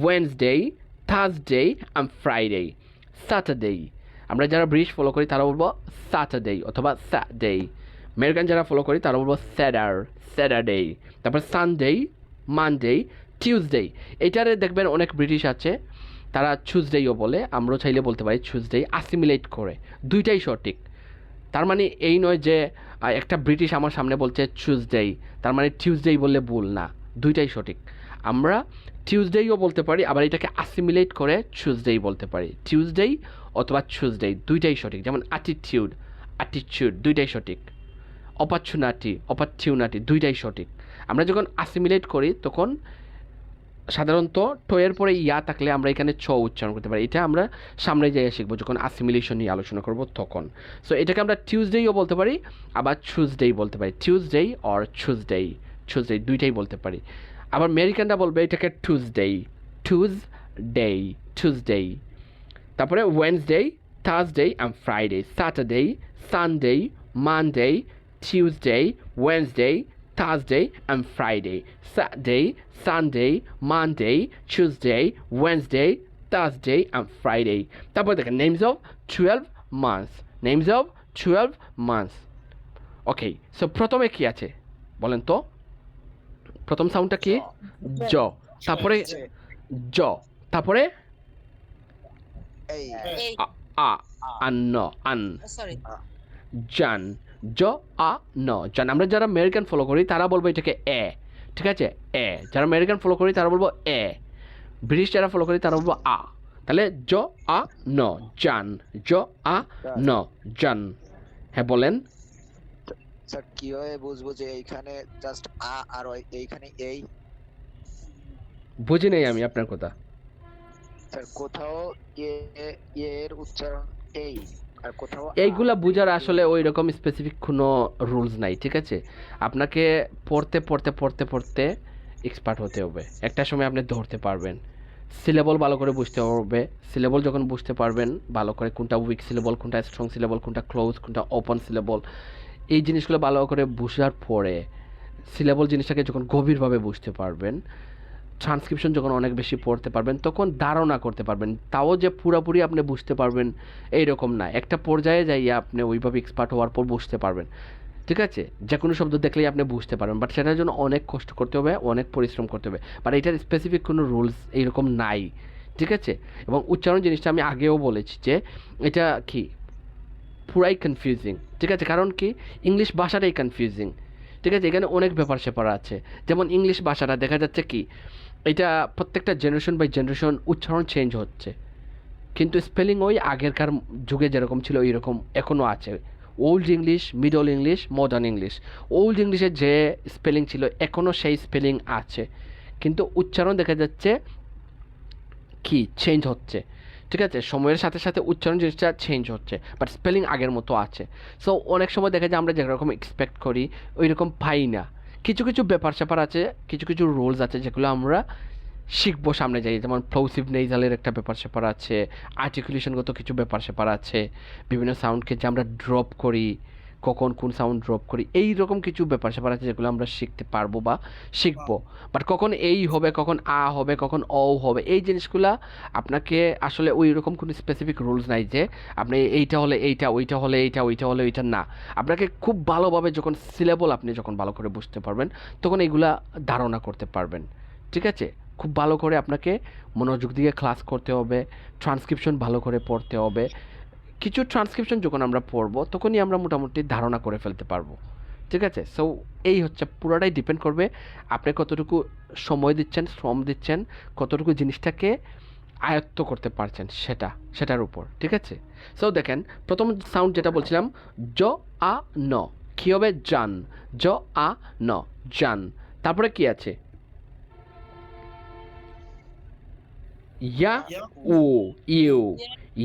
Wednesday Thursday and Friday. Saturday আমরা যারা ব্রিটিশ ফলো করি তারা বলবো স্যাটারডে অথবা স্যাটডে। আমেরিকান যারা ফলো করি তারা বলবো স্যাটারডে। তারপর সানডে মানডে টিউসডে। এটারে দেখবেন অনেক ব্রিটিশ আছে তারা চুজডেও বলে, আমরাও চাইলে বলতে পারি চুজডে, অ্যাসিমিলেট করে। দুইটাই সঠিক। তার মানে এই নয় যে একটা ব্রিটিশ আমার সামনে বলছে চুজডে, তার মানে টিউসডেই বললে ভুল না, দুইটাই সঠিক। আমরা টিউসডেও বলতে পারি, আবার এটাকে অ্যাসিমিলেট করে চুজডেই বলতে পারি। টিউসডে অথবা চুজডে দুইটাই সঠিক। যেমন অ্যাটিটিউড দুইটাই সঠিক। অপরচুনিটি দুইটাই সঠিক। আমরা যখন অ্যাসিমিলেট করি তখন সাধারণত টয়ের পরে ইয়া থাকলে আমরা এখানে ছ উচ্চারণ করতে পারি। এটা আমরা সামনে যাইয়া শিখবো যখন অ্যাসিমিলেশন নিয়ে আলোচনা করব তখন। সো এটাকে আমরা টিউসডেও বলতে পারি, আবার চুজডেই বলতে পারি। টিউসডে অর চুজডে দুইটাই বলতে পারি। আবার আমেরিকানরা বলবে এটাকে টুজডে। তারপরে Wednesday Thursday and Friday. Saturday Sunday Monday Tuesday Wednesday Thursday and Friday. Saturday, Sunday, Monday, Tuesday, Wednesday, Thursday and Friday. তারপর দেখেন names of 12 months. Okay, so প্রথমে কি আছে বলেন তো, প্রথম সাউন্ডটা কি, জ, তারপরে জ, তারপরে এই আন জান, জ আ ন জান। আমরা যারা আমেরিকান ফলো করি তারা বলবো এটাকে এ, ঠিক আছে এ। যারা আমেরিকান ফলো করি তারা বলবো এ, ব্রিটিশ যারা ফলো করি তারা বলবো আ। তাহলে জ আ ন জান, জ আ ন জান। হ্যাঁ বলেন। স্যার কিভাবে বুঝবো যে এইখানে জাস্ট আ আর এইখানে এই? বুঝি নেই আমি আপনার কথা। স্যার কোথাও এর উচ্চারণ এই আর কোথাও এইগুলা বোঝার আসলে ওই রকম স্পেসিফিক কোনো রুলস নাই, ঠিক আছে। আপনাকে পড়তে এক্সপার্ট হতে হবে। একটা সময় আপনি ধরতে পারবেন, সিলেবল ভালো করে বুঝতে হবে। সিলেবল যখন বুঝতে পারবেন ভালো করে, কোনটা উইক সিলেবল, কোনটা স্ট্রং সিলেবল, কোনটা ক্লোজ, কোনটা ওপেন সিলেবল, এই জিনিসগুলো ভালো করে বুঝার পরে সিলেবল জিনিসটাকে যখন গভীরভাবে বুঝতে পারবেন, ট্রান্সক্রিপশন যখন অনেক বেশি পড়তে পারবেন তখন ধারণা করতে পারবেন। তাও যে পুরোপুরি আপনি বুঝতে পারবেন এইরকম না, একটা পর্যায়ে যাইয়ে আপনি ওইভাবে এক্সপার্ট হওয়ার পর বুঝতে পারবেন, ঠিক আছে। যে কোনো শব্দ দেখলেই আপনি বুঝতে পারবেন, বাট সেটার জন্য অনেক কষ্ট করতে হবে, অনেক পরিশ্রম করতে হবে। বাট এটার স্পেসিফিক কোনো রুলস এইরকম নাই, ঠিক আছে? এবং উচ্চারণ জিনিসটা আমি আগেও বলেছি যে এটা কি পুরাই কনফিউজিং, ঠিক আছে? কারণ কি ইংলিশ ভাষাটাই কনফিউজিং, ঠিক আছে? এখানে অনেক ব্যাপার স্যাপার আছে। যেমন ইংলিশ ভাষাটা দেখা যাচ্ছে কি এটা প্রত্যেকটা জেনারেশন বাই জেনারেশন উচ্চারণ চেঞ্জ হচ্ছে, কিন্তু স্পেলিং ওই আগেরকার যুগে যেরকম ছিল ওই রকম এখনও আছে। Old English, middle English, modern English. Old ইংলিশের যে স্পেলিং ছিল এখনও সেই স্পেলিং আছে, কিন্তু উচ্চারণ দেখা যাচ্ছে কি চেঞ্জ হচ্ছে, ঠিক আছে? সময়ের সাথে সাথে উচ্চারণ জিনিসটা চেঞ্জ হচ্ছে, বাট স্পেলিং আগের মতো আছে। সো অনেক সময় দেখা যায় আমরা যেরকম এক্সপেক্ট করি ওই রকম পাই না। কিছু কিছু ব্যাপার স্যাপার আছে, কিছু কিছু রুলস আছে যেগুলো আমরা শিখবো সামনে যাই। যেমন প্লোসিভ নেজালের একটা ব্যাপার স্যাপার আছে, আর্টিকুলেশনগত কিছু ব্যাপার স্যাপার আছে, বিভিন্ন সাউন্ডকে যে আমরা ড্রপ করি, কখন কোন সাউন্ড ড্রপ করি, এই রকম কিছু ব্যাপার স্যাপার আছে যেগুলো আমরা শিখতে পারবো বা শিখবো। বাট কখন এই হবে, কখন আ হবে, কখন অ হবে, এই জিনিসগুলা আপনাকে আসলে ওই রকম কোনো স্পেসিফিক রুলস নাই যে আপনি এইটা হলে এইটা, ওইটা হলে এইটা, ওইটা হলে ওইটা না। আপনাকে খুব ভালোভাবে যখন সিলেবল আপনি যখন ভালো করে বুঝতে পারবেন তখন এইগুলা ধারণা করতে পারবেন, ঠিক আছে? খুব ভালো করে আপনাকে মনোযোগ দিয়ে ক্লাস করতে হবে, ট্রান্সক্রিপশন ভালো করে পড়তে হবে। কিছু ট্রান্সক্রিপশন যখন আমরা পড়বো তখনই আমরা মোটামুটি ধারণা করে ফেলতে পারবো, ঠিক আছে? সো এই হচ্ছে, পুরোটাই ডিপেন্ড করবে আপনি কতটুকু সময় দিচ্ছেন, শ্রম দিচ্ছেন, কতটুকু জিনিসটাকে আয়ত্ত করতে পারছেন সেটার উপর, ঠিক আছে? সো দেখেন প্রথম সাউন্ড যেটা বলছিলাম জ আ ন, কী হবে? জান। জ আ ন, জান। তারপরে কি আছে? ইয়া উ, ইউ।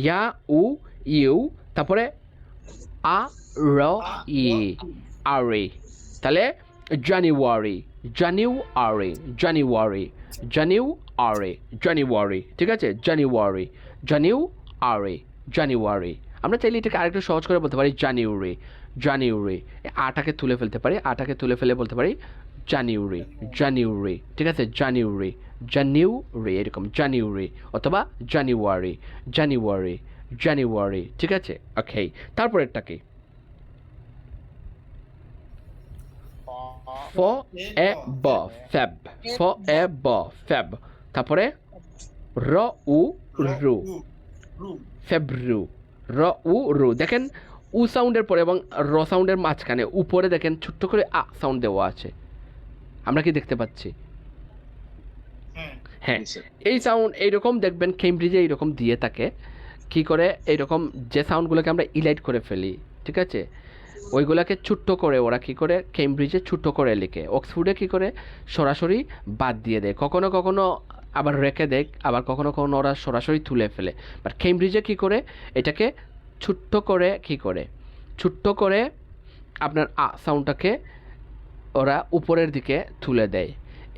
ইয়া উ, ইউ। তারপরে আ র ই, আরে। তাহলে জানুয়ারি, জানুয়ারি, জানুয়ারি, জানুয়ারি, জানুয়ারি, ঠিক আছে? জানুয়ারি, জানুয়ারি, জানুয়ারি। আমরা চাইলে এটাকে আরেকটু সহজ করে বলতে পারি জানুয়ারি, জানুয়ারি। আটাকে তুলে ফেলতে পারি, আটাকে তুলে ফেলে বলতে পারি জানুয়ারি, জানুয়ারি, ঠিক আছে? জানুয়ারি, জানুয়ারি, এরকম জানুয়ারি অথবা জানুয়ারি, জানুয়ারি, জানুয়ারি, ঠিক আছে? ওকে, তারপরেরটা কি? ফ এ ব, ফেব। ফ এ ব, ফেব। তারপরে র উ রু, ফেব্রু। র উ রু। দেখেন উ সাউন্ডের পরে এবং র সাউন্ডের মাঝখানে উপরে দেখেন ছোট্ট করে আ সাউন্ড দেওয়া আছে, আমরা কি দেখতে পাচ্ছি? হ্যাঁ, এই সাউন্ড এইরকম দেখবেন কেমব্রিজে এইরকম দিয়ে থাকে। কি করে? এইরকম যে সাউন্ডগুলোকে আমরা ইলাইট করে ফেলি, ঠিক আছে, ওইগুলোকে ছোট্ট করে ওরা কি করে কেমব্রিজে ছোট্ট করে লিখে, অক্সফোর্ডে কি করে সরাসরি বাদ দিয়ে দেয়, কখনো কখনো আবার রেখে দেয়, আবার কখনো কখনো ওরা সরাসরি তুলে ফেলে। বাট কেমব্রিজে কি করে এটাকে ছোট্ট করে কি করে ছোট্ট করে আপনার আ সাউন্ডটাকে ওরা উপরের দিকে তুলে দেয়।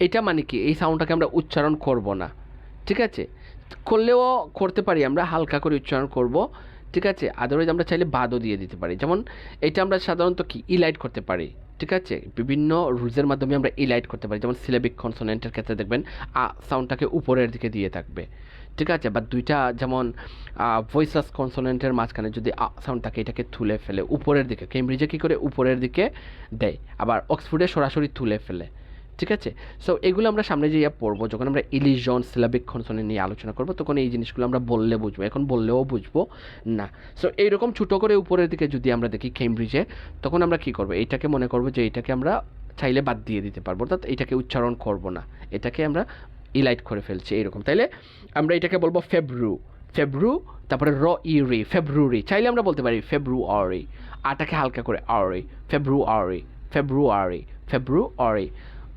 এটা মানে কি এই সাউন্ডটাকে আমরা উচ্চারণ করব না, ঠিক আছে? করলেও করতে পারি, আমরা হালকা করে উচ্চারণ করব, ঠিক আছে? আদারওয়াইজ আমরা চাইলে বাদও দিয়ে দিতে পারি। যেমন এটা আমরা সাধারণত কি ইলাইট করতে পারি, ঠিক আছে? বিভিন্ন রুলসের মাধ্যমে আমরা ইলাইট করতে পারি। যেমন সিলেবিক কনসোনেন্টের ক্ষেত্রে দেখবেন আ সাউন্ডটাকে উপরের দিকে দিয়ে থাকবে, ঠিক আছে? বা দুইটা যেমন ভয়েসলেস কনসোনেন্টের মাঝখানে যদি আ সাউন্ড থাকে এটাকে তুলে ফেলে উপরের দিকে, কেমব্রিজে কী করে উপরের দিকে দেয়, আবার অক্সফোর্ডে সরাসরি তুলে ফেলে, ঠিক আছে? সো এগুলো আমরা সামনে যেয়ে পড়বো, যখন আমরা ইলিশন সিলাবিক কনসোনেন্ট নিয়ে আলোচনা করবো তখন এই জিনিসগুলো আমরা বললে বুঝবো, এখন বললেও বুঝবো না। সো এইরকম ছোটো করে উপরের দিকে যদি আমরা দেখি কেমব্রিজে, তখন আমরা কী করবো, এইটাকে মনে করবো যে এইটাকে আমরা চাইলে বাদ দিয়ে দিতে পারবো, অর্থাৎ এইটাকে উচ্চারণ করবো না, এটাকে আমরা ইলাইট করে ফেলছি এইরকম। তাইলে আমরা এটাকে বলবো ফেব্রু, ফেব্রু। তারপরে র ইরি, ফেব্রুয়ারি, চাইলে আমরা বলতে পারি ফেব্রুয়ারি, আটাকে হালকা করে আরি, ফেব্রুয়ারি, ফেব্রুয়ারি, ফেব্রুয়ারি।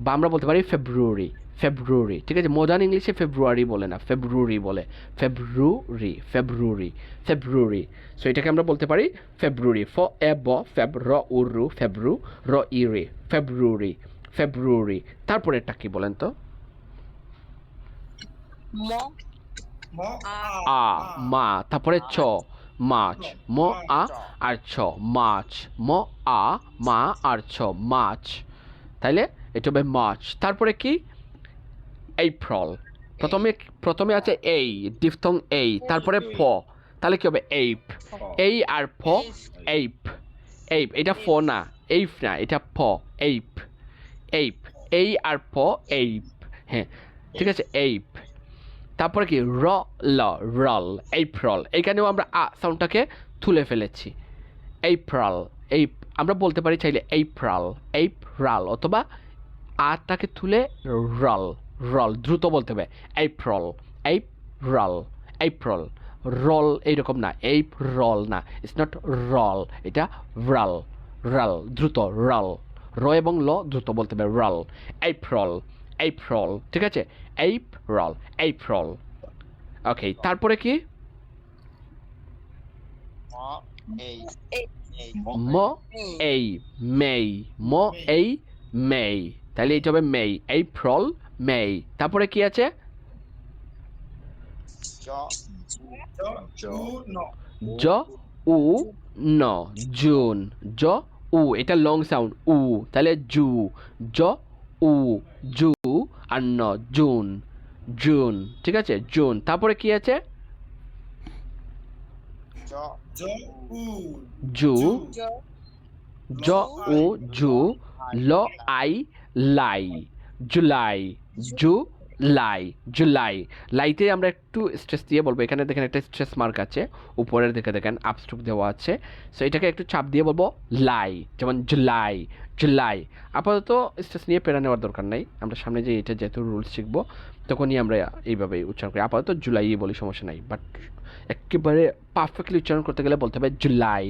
বা আমরা বলতে পারি ফেব্রুয়ারি, ফেব্রুয়ারি, ঠিক আছে? মডার্ন ইংলিশে ফেব্রুয়ারি বলে না, ফেব্রুয়ারি বলে, ফেব্রুয়ারি, ফেব্রুয়ারি, ফেব্রুয়ারি। সো এটাকে আমরা বলতে পারি ফেব্রুয়ারি। ফ এ ব, ফেব, র উ রু, ফেব্রু, র ই রে, ফেব্রুয়ারি, ফেব্রুয়ারি। তারপরে এটা কি বলেন তো? আ, মা। তারপরে চ, মাছ। ম আ আর ছ, মাছ। ম আ, মা আর ছ, মাছ। তাইলে এটা হবে মাছ। তারপরে কি? এপ্রিল। প্রথমে আছে এই, ডিফথং এই, তারপরে প, তাহলে কি হবে? এইপ। এই আর প, এইপ, এইপ। এটা ফ না, এইপ না, এটা প, এইপ, এইপ। এই আর প, এইপ, হ্যাঁ, ঠিক আছে? এইপ। তারপরে কি র ল রল এপ্রিল, এখানেও আমরা আ সাউন্ডটাকে তুলে ফেলেছি। এপ্রিল, এই আমরা বলতে পারি চাইলে এপ্রিল অথবা আটাকে তুলে রল রল দ্রুত বলতে হবে এপ্রিল এপ্রিল রল এইরকম না, রল না, ইটস নট রল, এটা রল রল দ্রুত রল, র এবং ল দ্রুত বলতে হবে রল এপ্রিল, ঠিক আছে এপ্রিল। ওকে, তারপরে কি ম এই ম এই মেই, তাহলে এটা হবে মেই, এপ্রিল মেই। তারপরে কি আছে জ জু ন জ উ ন জুন, জ উ এটা লং সাউন্ড উ, তাহলে জু, জ উ জু আর ন জুন, ঠিক আছে জুন। তারপরে কি আছে জ জ উ জু, জ উ জু ল আই লাই জুলাই। লাইতে আমরা একটু স্ট্রেস দিয়ে বলবো, এখানে দেখেন একটা স্ট্রেস মার্ক আছে, উপরের দিকে দেখেন আপস্ট্রোক দেওয়া আছে, সো এটাকে একটু চাপ দিয়ে বলবো লাই, যেমন জুলাই। আপাতত স্ট্রেস নিয়ে পেরা নেওয়ার দরকার নাই, আমরা সামনে যে এটা যেহেতু রুলস শিখবো তখনই আমরা এইভাবেই উচ্চারণ করি, আপাতত জুলাই বলি সমস্যা নাই, বাট একেবারে পারফেক্টলি উচ্চারণ করতে গেলে বলতে হবে জুলাই,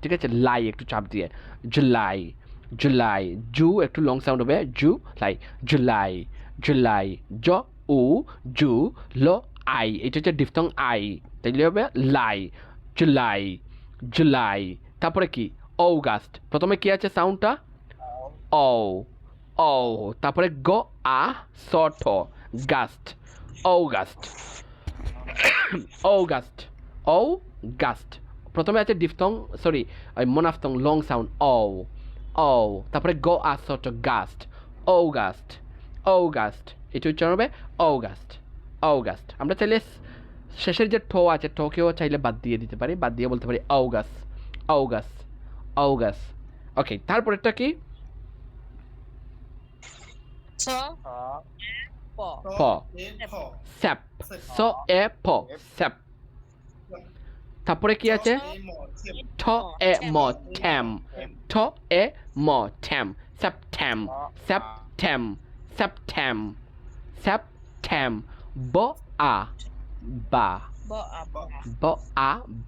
ঠিক আছে, লাই একটু চাপ দিয়ে জুলাই, জু একটু লং সাউন্ড হবে জুলাই, জ উ জু ল আই, এটা হচ্ছে ডিফথং আই, তাইলে হবে জুলাই। তারপরে কি অগাস্ট, প্রথমে কি আছে সাউন্ডটা ও, তারপরে গ আ সট গাস্ট, অগাস্ট, প্রথমে আছে ডিফথং মোনাফথং লং সাউন্ড ও, তারপরে গ আ সট গাস্ট, অগাস্ট, এটা উচ্চারণ হবে অগাস্ট। আমরা চাইলে শেষের যে ঠ আছে ঠকেও চাইলে বাদ দিয়ে দিতে পারি, বাদ দিয়ে বলতে পারি অগাস্ট। ওকে, তারপরেরটা কি ছ প প স্যাপ, স এ প স্যাপ। তারপরে কি আছে ঠ এ ম থ্যাম, স্যাপথ্যাম, ব আ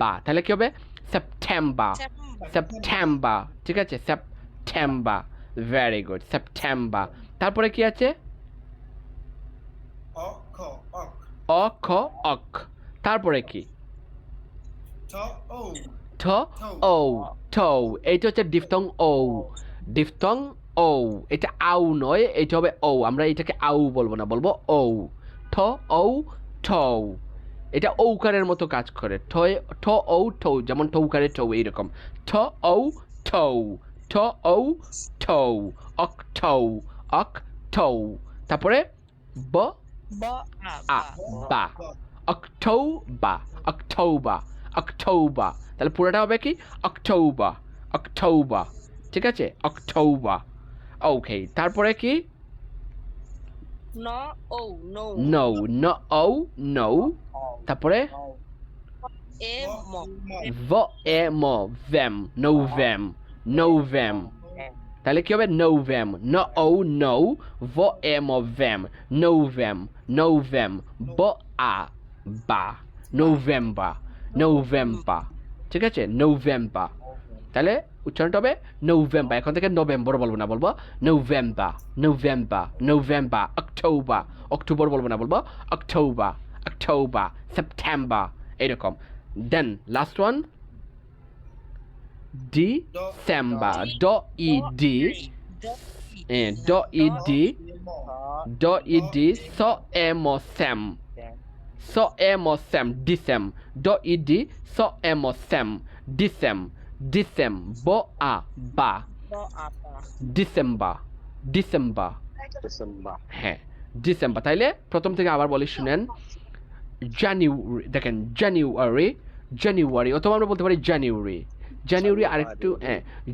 বা, তাহলে কি হবে সেপ্টেম্বর, ঠিক আছে সেপ্টেম্বর, ভেরি গুড সেপ্টেম্বর। তারপরে কি আছে অক, তারপরে কি ঠ ও ঠ ও, এইটা হচ্ছে ডিফথং ও, এটা আউ নয়, এটা হবে ও, আমরা এটাকে আউ বলবো না, বলবো ও, ঠ ও, এটা ঔকারের মতো কাজ করে, ঠ ও ঠৌ, যেমন ঠৌকারে ঠৌ এইরকম, ঠ ও ঠৌ, অক ঠৌ, তারপরে ব আ বা, অক্টোবর, তাহলে পুরোটা হবে কি অক্টোবর, ঠিক আছে অক্টোবর। ওকে, তারপরে কি নো, তারপরে এ ম ভ এ ম ভেম, নোভেম, তাহলে কি হবে নোভেম, নো ভ এ ম ভেম, নোভেম, ব আ বা, নোভেম্বর, ঠিক আছে নোভেম্বর, তাহলে উচ্চারণটা হবে নভেম্বর, এখন থেকে নভেম্বর বলবো না, বলবো নভেম্বর, অক্টোবর বলবো না, বলবো অক্টোবর, সেপ্টেম্বর, এরকম। দেন লাস্ট ওয়ান ডিসেম্বর, ড ই ডি স এ ম সেম, ডিসেম, ড ই ডি স এ ম সেম, ডিসেম, ব আ বা, ডিসেম্বর, হ্যাঁ ডিসেম্বর। তাইলে প্রথম থেকে আবার বলি শুনেন, দেখেন জানুয়ারি, অথবা আমরা বলতে পারি জানুয়ারি, আরেকটু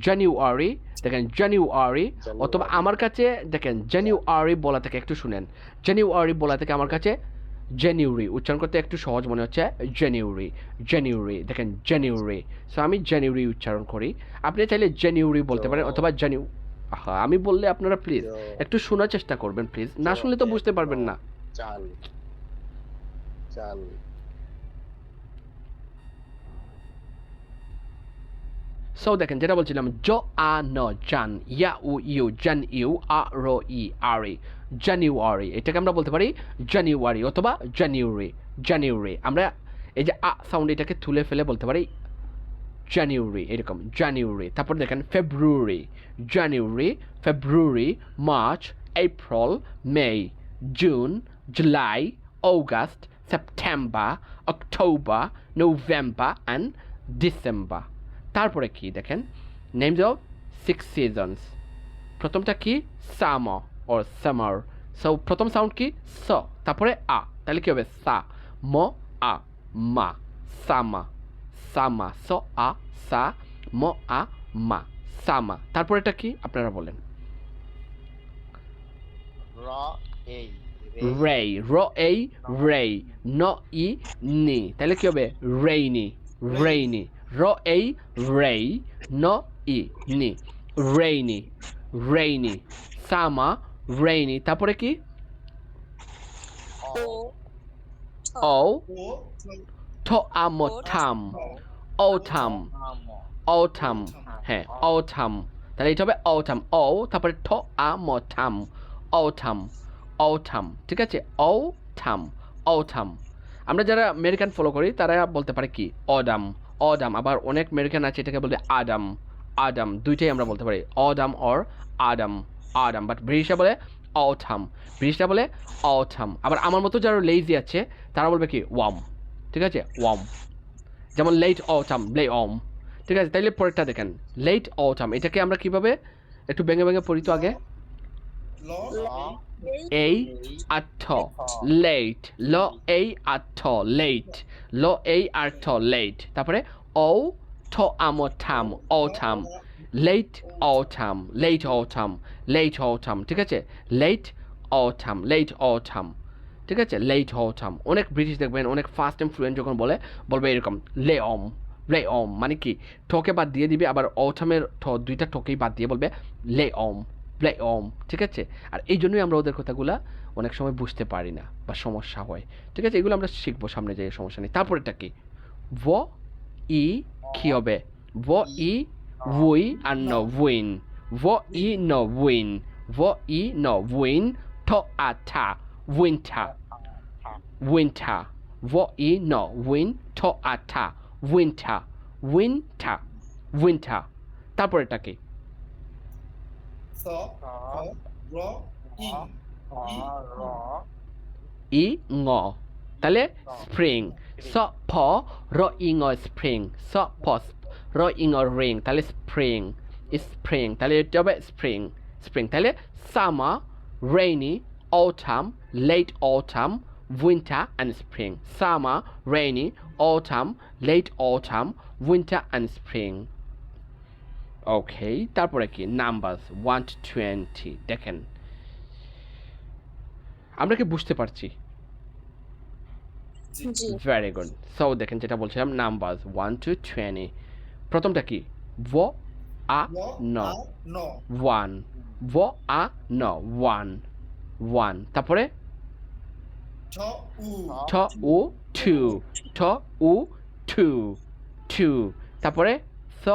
জানুয়ারি, দেখেন জানুয়ারি, অথবা আমার কাছে দেখেন জানুয়ারি বলা থেকে একটু শুনেন, জানুয়ারি বলা থেকে আমার কাছে জানুয়ারি উচ্চারণ করতে একটু সহজ মনে হচ্ছে জানুয়ারি জানুয়ারি দেখেন জানুয়ারি সো আমি জানুয়ারি উচ্চারণ করি আপনি চাইলে জানুয়ারি বলতে পারেন অথবা আমি বললে আপনারা প্লিজ একটু শোনার চেষ্টা করবেন প্লিজ না শুনলে তো বুঝতে পারবেন না চাল চাল সো দেখেন যেটা বলছিলাম জ আ ন জান ইয়া উ ইউ জান ইউ আ র ই আর ই জানুয়ারি এটাকে আমরা বলতে পারি জানুয়ারি অথবা জানুয়ারি জানুয়ারি আমরা এই যে আ সাউন্ড এটাকে তুলে ফেলে বলতে পারি জানুয়ারি এরকম জানুয়ারি তারপর দেখেন February January February March April May June July August September October November and December তারপরে কি দেখেন নেমস অফ 6 সিজনস প্রথমটা কি সামার অর সামার সো প্রথম সাউন্ড কি স তারপরে আ তাহলে কি হবে সা ম আ মা সামা সামা স আ সা ম আ মা সামা তারপর এটা কি আপনারা বলেন র এই রে র এই রে ন ই নি তাহলে কি হবে রেইনি রেইনি র এই রে ন ই নি রেইনি রেইনি সামা রেইনি তারপরে কি O ও O ঠ আম থাম autumn autumn হ্যাঁ autumn তাহলে এটা হবে autumn ও তারপরে ঠ আম থাম autumn autumn ঠিক আছে autumn autumn আমরা যারা আমেরিকান ফলো করি তারা বলতে পারে কি অডাম অডাম আবার অনেক আমেরিকান আছে এটাকে বলতে আডাম আডাম দুইটাই আমরা বলতে পারি অডাম অর আডাম আডাম বাট ব্রিটিশরা বলে autumn ব্রিটিশরা বলে autumn আবার আমার মতো যারা লেজি আছে তারা বলবে কি ওয়াম ঠিক আছে ওয়াম যেমন লেট অটাম লে অম ঠিক আছে তাইলে পরেরটা দেখেন লেট অটাম এটাকে আমরা কিভাবে একটু ভেঙে ভেঙে পড়ি তো আগে L এই আর্থ লেট ল এই আর্থ লেট ল এই আর্থ লেট তারপরে ও ঠ আম থাম অটাম লেট অটাম লেট অটাম লেট অটাম ঠিক আছে লেট অটাম লেট অটাম ঠিক আছে লেট অটাম অনেক ব্রিটিশ দেখবেন অনেক ফার্স্ট টাইম ফ্লুয়েন্ট যখন বলবে এরকম লে অম মানে কি ঠকে বাদ দিয়ে দিবে আবার অটামের দুইটা ঠকেই বাদ দিয়ে বলবে লে অম ঠিক আছে আর এই জন্যই আমরা ওদের কথাগুলা অনেক সময় বুঝতে পারি না বা সমস্যা হয় ঠিক আছে এগুলো আমরা শিখবো সামনে যাই সমস্যা নেই তারপরেটা কি ভ ই কি হবে ভ ই উই আর ন উইন ভ ই ন উইন ভ ই ন উইন ঠ আ থা winter winter vo e no win to ata winter তারপর এটা কি S R ই ঙ তাহলে স্প্রিং স প র ই ঙ স্প্রিং স প র ই ঙ রিং তাহলে স্প্রিং তাহলে এটা হবে স্প্রিং তাহলে summer rainy autumn late autumn winter and spring summer rainy autumn late autumn winter and spring okay তারপরে কি নাম্বারস 1 to 20 দেখেন আমরা কি বুঝতে পারছি জি ভেরি গুড সো দেখেন যেটা বলছিলাম নাম্বারস 1 to 20 প্রথমটা কি ভ আ ন No 1 ভ আ ন 1 তারপরে T U ঠ উ 2 ঠ উ 2 তারপরে স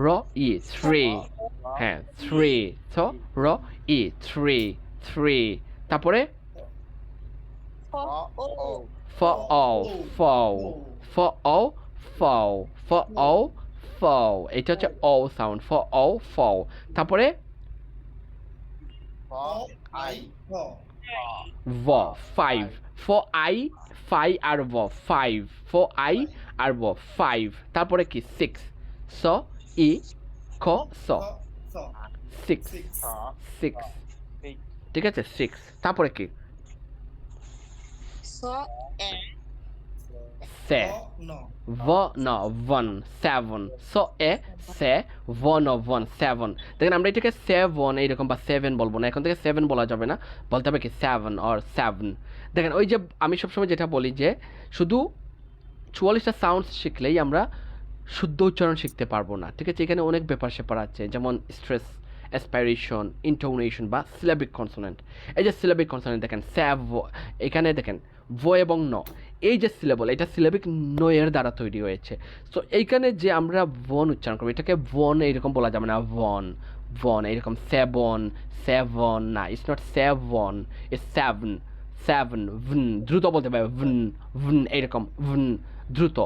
র ই 3 হ্যাঁ 3 স র ই 3 তারপরে F O for all এটা হচ্ছে all sound for all তারপরে I ভ 5 for I 5 আর ভ 5 for I আর ভ 5 তারপরে কি 6 স ই খ স 6 ঠিক আছে 6 তারপরে কি S A say no v no one seven so A say v no one seven দেখেন আমরা এটাকে সেভেন এইরকম বা সেভেন বলবো না এখন থেকে সেভেন বলা যাবে না বলতে হবে কি সেভেন অর সেভেন দেখেন ওই যে আমি সবসময় যেটা বলি যে শুধু 44টা সাউন্ডস শিখলেই আমরা শুদ্ধ উচ্চারণ শিখতে পারবো না ঠিক আছে এখানে অনেক ব্যাপার স্যাপার আছে যেমন স্ট্রেস অ্যাসপাইরেশন ইন্টোনেশন বা সিলাবিক কনসোনেন্ট এই যে সিলাবিক কনসোনেন্ট দেখেন স্যাভ এখানে দেখেন ভ এবং ন এই যে সিলেবল এটা সিলাবিক নয়ের দ্বারা তৈরি হয়েছে সো এইখানে যে আমরা ভন উচ্চারণ করবো এটাকে ভন এইরকম বলা যাবে না ভন ভন এইরকম সেভন সেভন না it's not seven it's seven seven ভন দ্রুত বলতে পারবে ভন ভন এইরকম ভন দ্রুত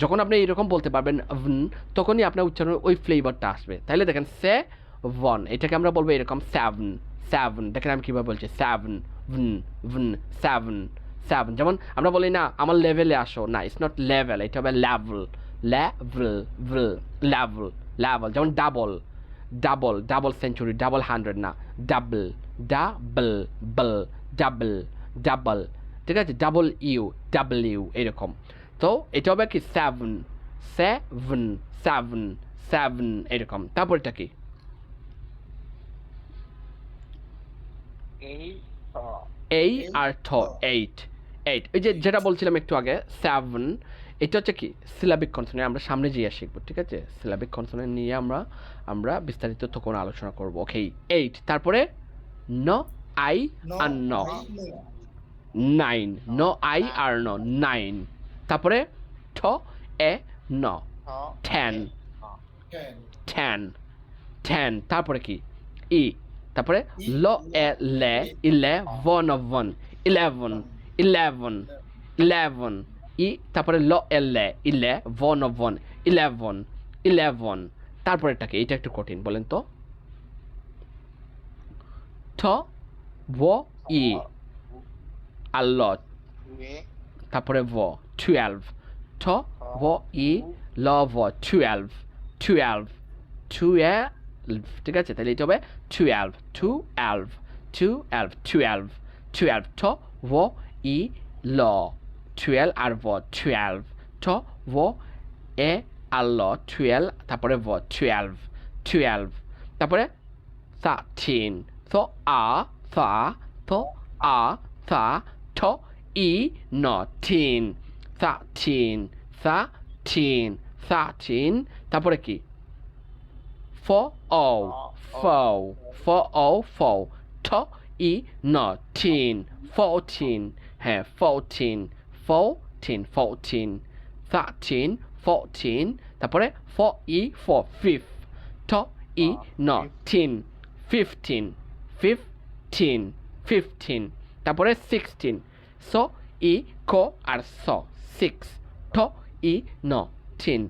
যখন আপনি এরকম বলতে পারবেন ভন তখনই আপনার উচ্চারণে ওই ফ্লেভারটা আসবে তাহলে দেখেন সে ভন এটাকে আমরা বলবো এরকম সেভেন সেভেন দেখেন আমি কীভাবে বলছি সেভেন ভন ভন সেভেন সেভেন যেমন আমরা বলি না আমার লেভেলে আসো না ইটস নট লেভেল এটা হবে লেভেল লেভেল ভেল লেভেল লেভেল যেমন double double double century double 100 না ডাবল ডাবল বল ডাবল ডাবল ঠিক আছে ডাবল ইউ ডাবল ইউ এরকম তো এটা হবে কি সেভেন সেভেন সেভেন সেভেন এরকম তারপর এটা কি এই আর ঠ এইট এইট ওই যে যেটা বলছিলাম একটু আগে সেভেন এটা হচ্ছে কি সিলাবিক কনসোনেন্ট আমরা সামনে যেয়ে শিখবো ঠিক আছে সিলাবিক কনসোনেন্ট নিয়ে আমরা বিস্তারিত তখন আলোচনা করবো ওকে এইট তারপরে ন আই no আর ন I no নাইন ন আই আর ন নাইন তারপরে ঠ এ ন টেন ten টেন টেন তারপরে কি ই তারপরে ল এ লে ইলে ভন অফ ওয়ান ইলেভেন ইলেভেন ইলেভেন ই তারপরে ল এ লে ইলে ভন অফ ওয়ান ইলেভেন ইলেভেন তারপরে এটাকে এটা একটু কঠিন বলেন তো ঠ ও ই আল্লত তারপরে ভ 12 ঠ ও ই ল ভ 12 12 12 ঠিক আছে তাহলে এটা হবে 12 12 12 12 12 ঠ ও ই ল 12 আর ভ 12 ঠ ও এ আল্ল 12 তারপরে ভ 12 12 তারপরে 13 so a fa to a fa to e not 13 13 13 তারপরে কি for all for all to e not 14 হ্যাঁ 14 13 14 তারপরে for e for fifth to e not 15 তারপরে 16 so e ko R so 6 to e no 16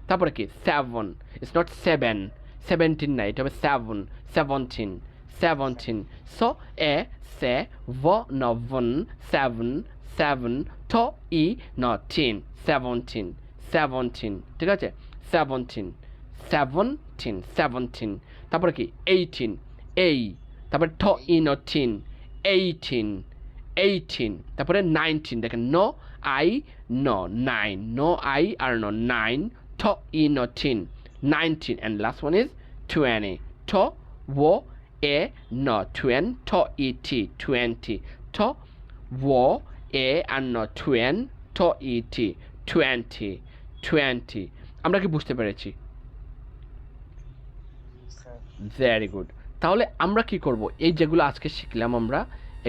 তারপরে কি 7 it's not 17 না এটা হবে 17 so e se vo no von 7 to e no 17 ঠিক আছে 17 তারপরে কি 18 তারপরে ঠ ই ন 18 তারপরে 19 দেখেন নো আই নো 9 নো আই আর নো 9 ঠ ই ন 19 and last one is 20 ঠ wo e no 20 ঠ ই টি 20 ঠ wo e আর নো 20 ঠ ই টি 20 আমরা কি বুঝতে পেরেছি ভেরি গুড তাহলে আমরা কি করব এই যেগুলো আজকে শিখলাম আমরা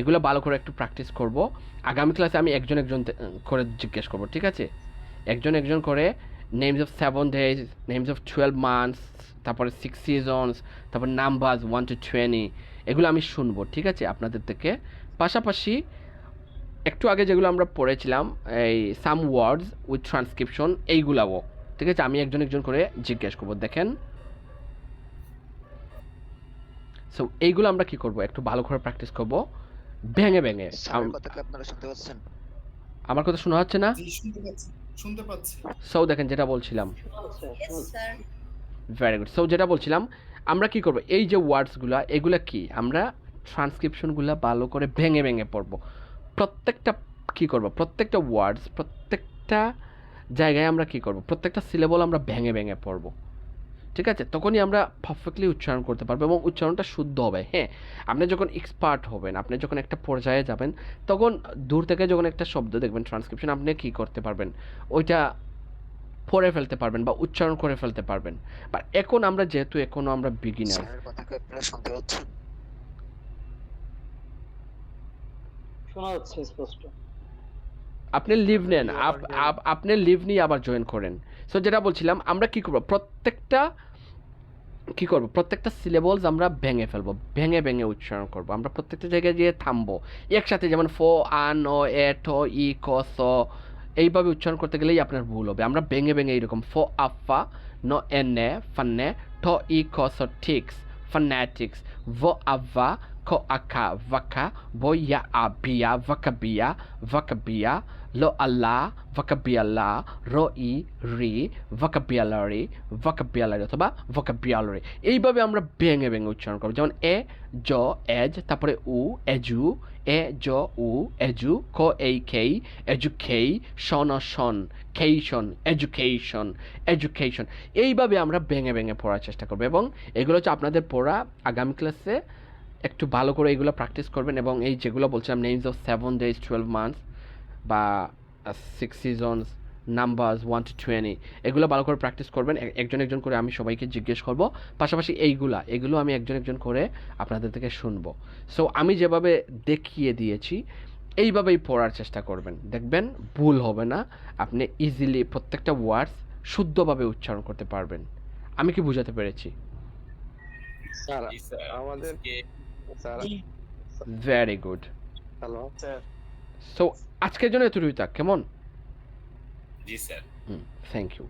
এগুলো ভালো করে একটু প্র্যাকটিস করব আগামী ক্লাসে আমি একজন করে জিজ্ঞেস করব ঠিক আছে একজন করে names of 7 days names of 12 months তারপরে 6 সিজনস তারপর নাম্বারস 1 to 20 এগুলো আমি শুনবো ঠিক আছে আপনাদের থেকে পাশাপাশি একটু আগে যেগুলো আমরা পড়েছিলাম এই সাম ওয়ার্ডস উইথ ট্রান্সক্রিপশন এইগুলাও ঠিক আছে আমি একজন করে জিজ্ঞেস করব দেখেন সো এইগুলো আমরা কি করব একটু ভালো করে প্র্যাকটিস করব ভেঙে স্যারের কথা কি আপনারা শুনতে পাচ্ছেন? আমার কথা শোনা হচ্ছে না জি শুনতে পাচ্ছি সো দেখেন যেটা বলছিলাম Yes, sir. Very good so যেটা বলছিলাম আমরা কি করব এই যে ওয়ার্ডসগুলো এগুলা কি আমরা ট্রান্সক্রিপশনগুলো ভালো করে ভেঙে পড়ব প্রত্যেকটা কি করব, প্রত্যেকটা ওয়ার্ডস, প্রত্যেকটা জায়গায় আমরা কি করব, প্রত্যেকটা সিলেবল আমরা ভেঙে ভেঙে পড়ব। ঠিক আছে, তখনই আমরা পারফেক্টলি উচ্চারণ করতে পারবো এবং উচ্চারণটা শুদ্ধ হবে। হ্যাঁ, আপনি যখন এক্সপার্ট হবেন, আপনি যখন একটা পর্যায়ে যাবেন, তখন দূর থেকে যখন একটা শব্দ দেখবেন ট্রান্সক্রিপশন, আপনি কি করতে পারবেন, ওইটা পড়ে ফেলতে পারবেন বা উচ্চারণ করে ফেলতে পারবেন। বা এখন আমরা যেহেতু এখনো আমরা বিগিনার, স্যারের কথা কি আপনারা শুনতে পাচ্ছেন? শোনা যাচ্ছে স্পষ্ট। আপনি লিভ নেন, আপনি লিভ নিয়ে আবার জয়েন করেন। সো যেটা বলছিলাম, আমরা কি করব, প্রত্যেকটা সিলেবলস আমরা ভেঙে ফেলবো, ভেঙে ভেঙে উচ্চারণ করব। আমরা প্রত্যেকটা জায়গায় গিয়ে থামবো একসাথে, যেমন ফ, আ, ন, এ, ঠ, ই, ক, স, এইভাবে উচ্চারণ করতে গেলেই আপনার ভুল হবে। আমরা ভেঙে ভেঙে এইরকম ফ, আফা, ন, এনে, ফান্নে, ঠ, ই, ক, স, টিক্স, ফনেটিক্স, ভ, আভা, খ, আখা, ভাকা, ব, ইয়া, আবিয়া, ভাকাবিয়া, লো, আল্লাহ, ভাকাবিয়াল্লা, র, ই, রি, ভাকাবিয়ালারি অথবা ভোকাবিয়ালারি। এইভাবে আমরা ভেঙে ভেঙে উচ্চারণ করবো। যেমন এ, জ, এজ, তারপরে উ, এজু, এ, জ, উ, এজু, ক, এই, খেই, এজুকেই, শন, শন, খেইশন, এডুকেশন। এইভাবে আমরা ভেঙে ভেঙে পড়ার চেষ্টা করবো এবং এগুলো হচ্ছে আপনাদের পড়া। আগামী ক্লাসে একটু ভালো করে এগুলো প্র্যাকটিস করবেন এবং এই যেগুলো বলছিলাম, নেমস অফ 7 days 12 months বা 6 seasons, নাম্বারস 1 to 20, এগুলো ভালো করে প্র্যাকটিস করবেন। একজন একজন করে আমি সবাইকে জিজ্ঞেস করব, পাশাপাশি এগুলো আমি একজন একজন করে আপনাদের থেকে শুনবো। সো আমি যেভাবে দেখিয়ে দিয়েছি এইভাবেই পড়ার চেষ্টা করবেন, দেখবেন ভুল হবে না, আপনি ইজিলি প্রত্যেকটা ওয়ার্ডস শুদ্ধভাবে উচ্চারণ করতে পারবেন। আমি কি বোঝাতে পেরেছি? স্যার আমাদের sir very good. Hello sir. So আজকের জন্য এতটুকুই থাক, কেমন? জি স্যার। Thank you.